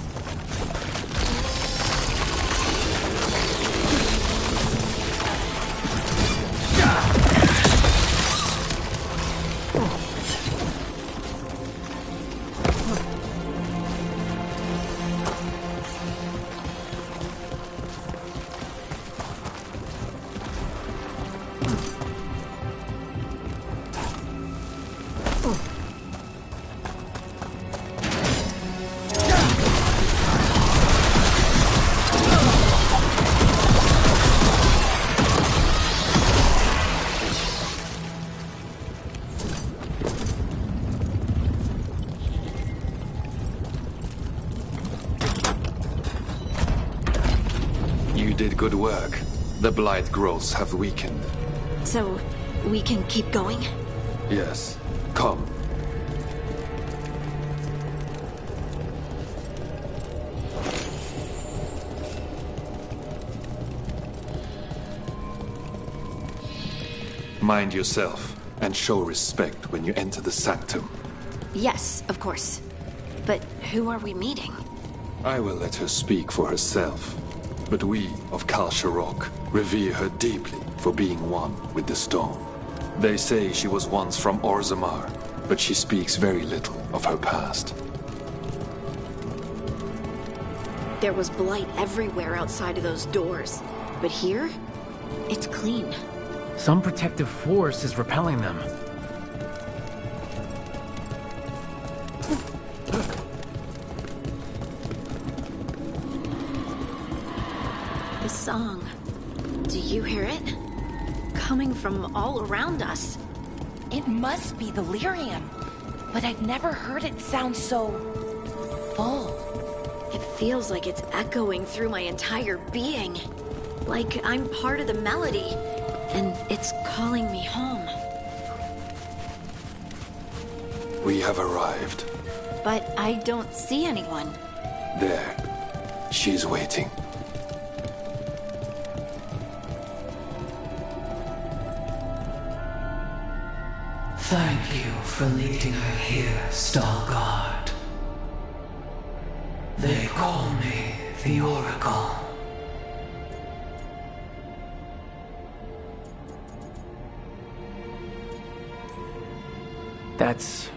Did good work. The blight growths have weakened. So, we can keep going? Yes. Come. Mind yourself, and show respect when you enter the sanctum. Yes, of course. But who are we meeting? I will let her speak for herself. But we of Kal Sharok revere her deeply for being one with the stone. They say she was once from Orzammar, but she speaks very little of her past. There was blight everywhere outside of those doors. But here, it's clean. Some protective force is repelling them. Song. Do you hear it? Coming from all around us. It must be the lyrium, but I've never heard it sound so full. It feels like it's echoing through my entire being. Like I'm part of the melody, and it's calling me home. We have arrived. But I don't see anyone. There. She's waiting. Thank you for leading her here, Stalgard. They call me the Oracle. That's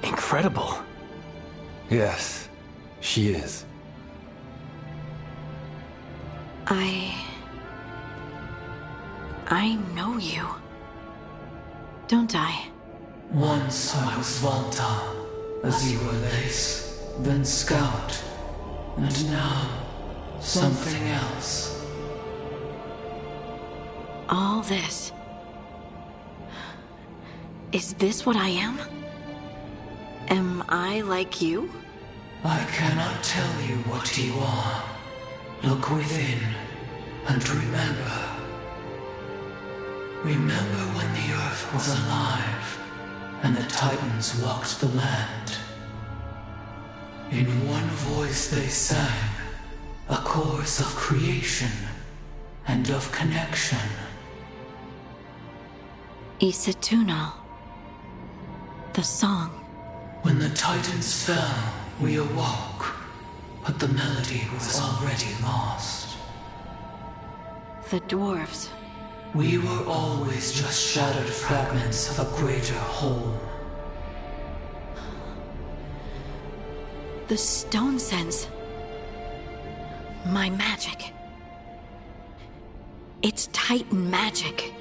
incredible. Yes, she is. I know you. Don't I? Once I was Volta, as you were Lace, then Scout, and now something else. All this. Is this what I am? Am I like you? I cannot tell you what you are. Look within, and remember. Remember when the Earth was alive, and the Titans walked the land. In one voice they sang, a chorus of creation and of connection. Isatuno. The song. When the Titans fell, we awoke, but the melody was already lost. The dwarves. We were always just shattered fragments of a greater whole. The stone sense. My magic. It's Titan magic.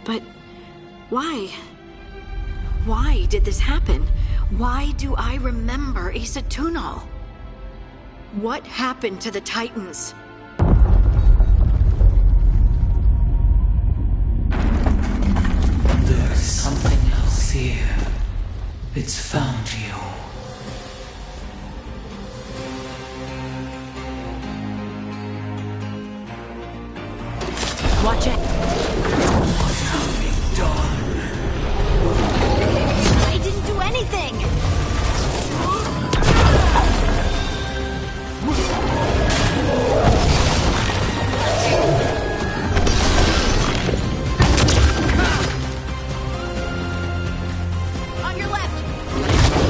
But why? Why did this happen? Why do I remember Asa Tunal? What happened to the Titans? There's something else here. It's found you. Watch it. What have you done? I didn't do anything! On your left!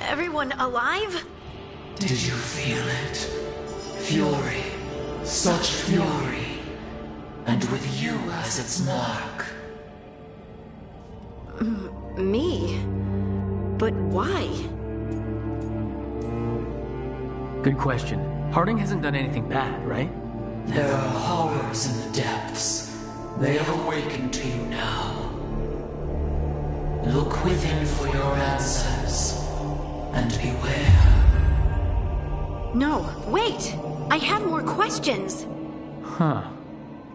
everyone alive? Did you feel it? Fury. Such fury. And with you as its mark. Me? But why? Good question. Harding hasn't done anything bad, right? There are horrors in the depths. They have awakened to you now. Look within for your answers. And beware. No, wait! I have more questions! Huh.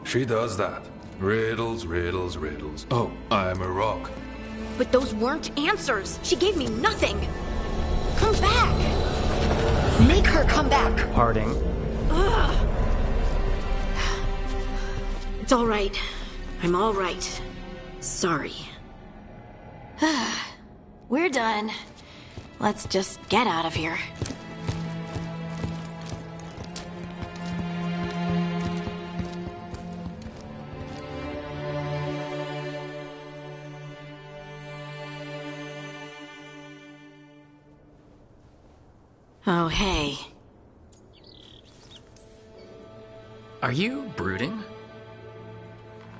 She does that. Riddles, riddles, riddles. Oh, I'm a rock. But those weren't answers! She gave me nothing! Come back! Make her come back! Harding. Ugh. It's all right. I'm all right. Sorry. We're done. Let's just get out of here. Oh, hey. Are you brooding?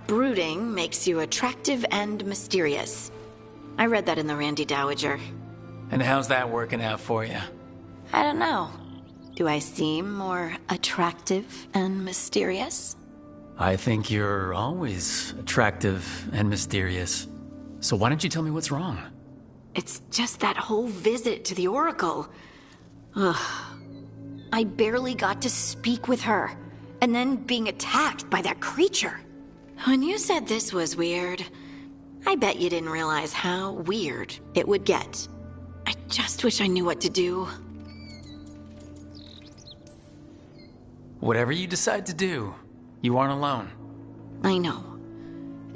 Brooding makes you attractive and mysterious. I read that in the Randy Dowager. And how's that working out for you? I don't know. Do I seem more attractive and mysterious? I think you're always attractive and mysterious. So why don't you tell me what's wrong? It's just that whole visit to the Oracle. Ugh. I barely got to speak with her, and then being attacked by that creature. When you said this was weird, I bet you didn't realize how weird it would get. I just wish I knew what to do. Whatever you decide to do, you aren't alone. I know.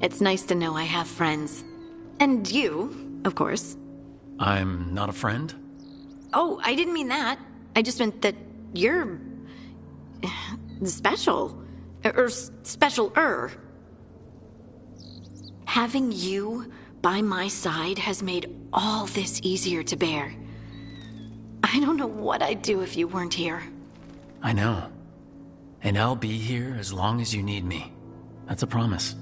It's nice to know I have friends. And you, of course. I'm not a friend? Oh, I didn't mean that. I just meant that you're... special. Or special-er. Having you by my side has made all this easier to bear. I don't know what I'd do if you weren't here. I know. And I'll be here as long as you need me. That's a promise.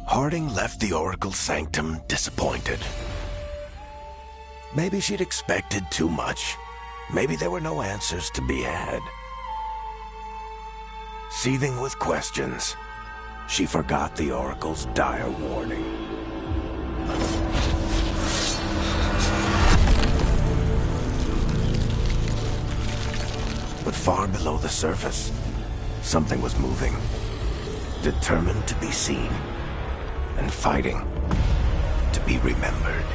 Harding left the Oracle Sanctum disappointed. Maybe she'd expected too much. Maybe there were no answers to be had. Seething with questions, she forgot the Oracle's dire warning. But far below the surface, something was moving, determined to be seen, and fighting to be remembered.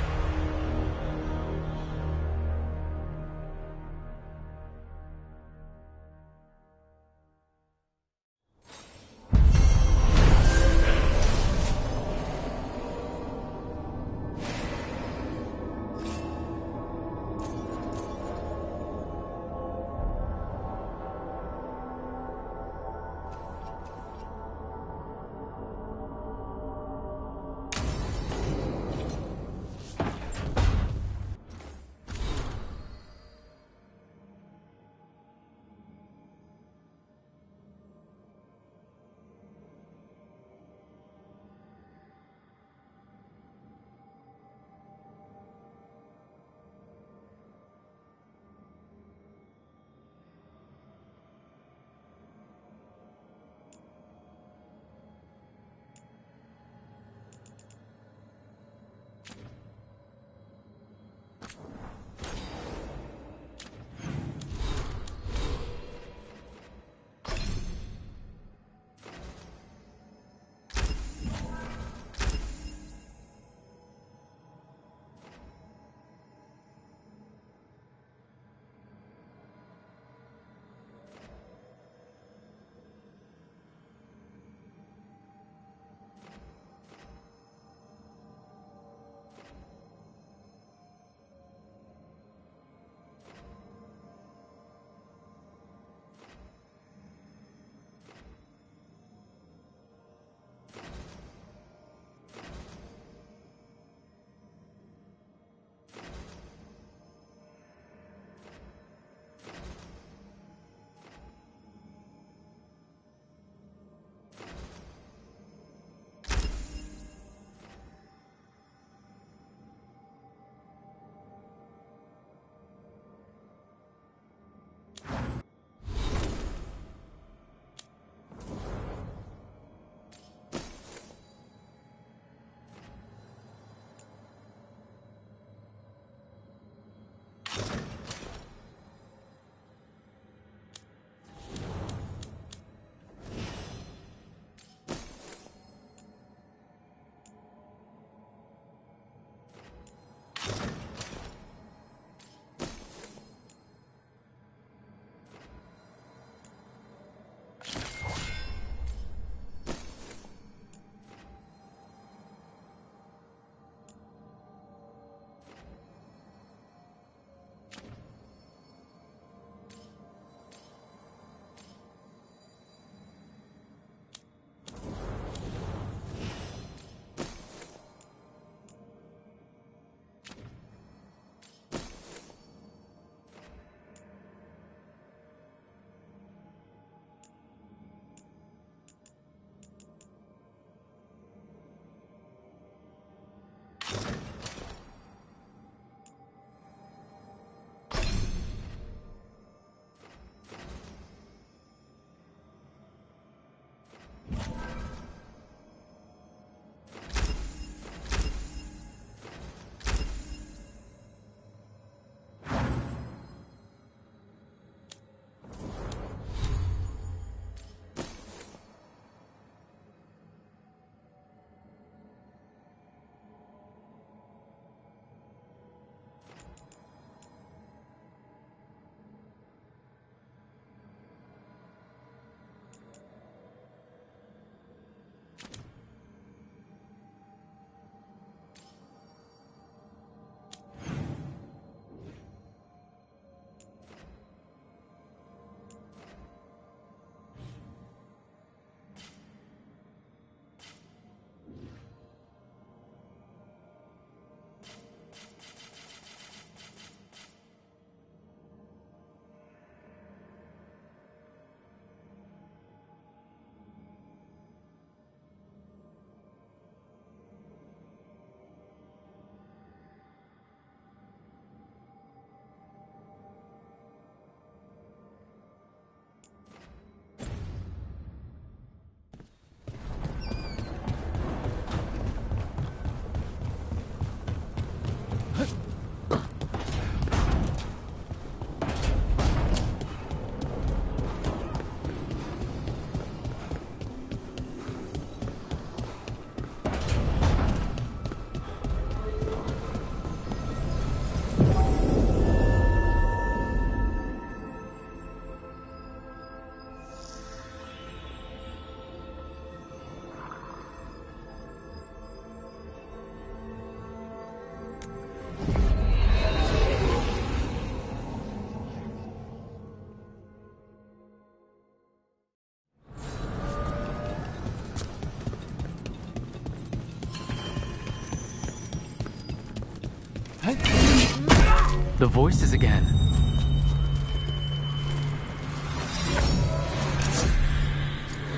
The voices again.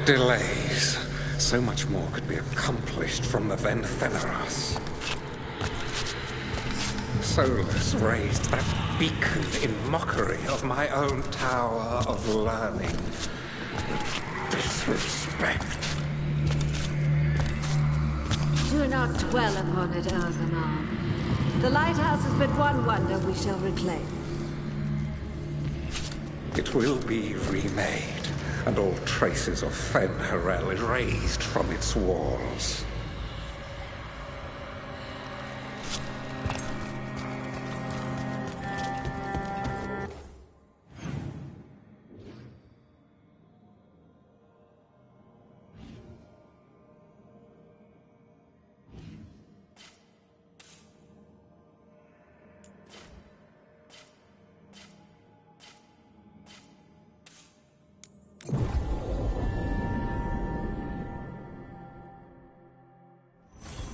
Delays. So much more could be accomplished from the Ventheneros. Solus raised that beacon in mockery of my own tower of learning. Disrespect. Do not dwell upon it, Elzamar. The lighthouse is but one wonder we shall reclaim. It will be remade, and all traces of Fen'Harel erased from its walls.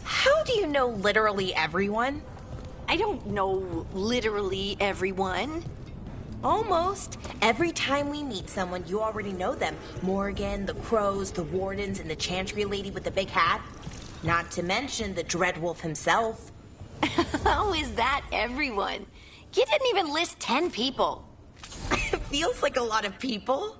How do you know literally everyone? I don't know literally everyone. Almost. Every time we meet someone, you already know them. Morgan, the Crows, the Wardens, and the Chantry lady with the big hat. Not to mention the Dreadwolf himself. How is that everyone? You didn't even list 10 people. Feels like a lot of people.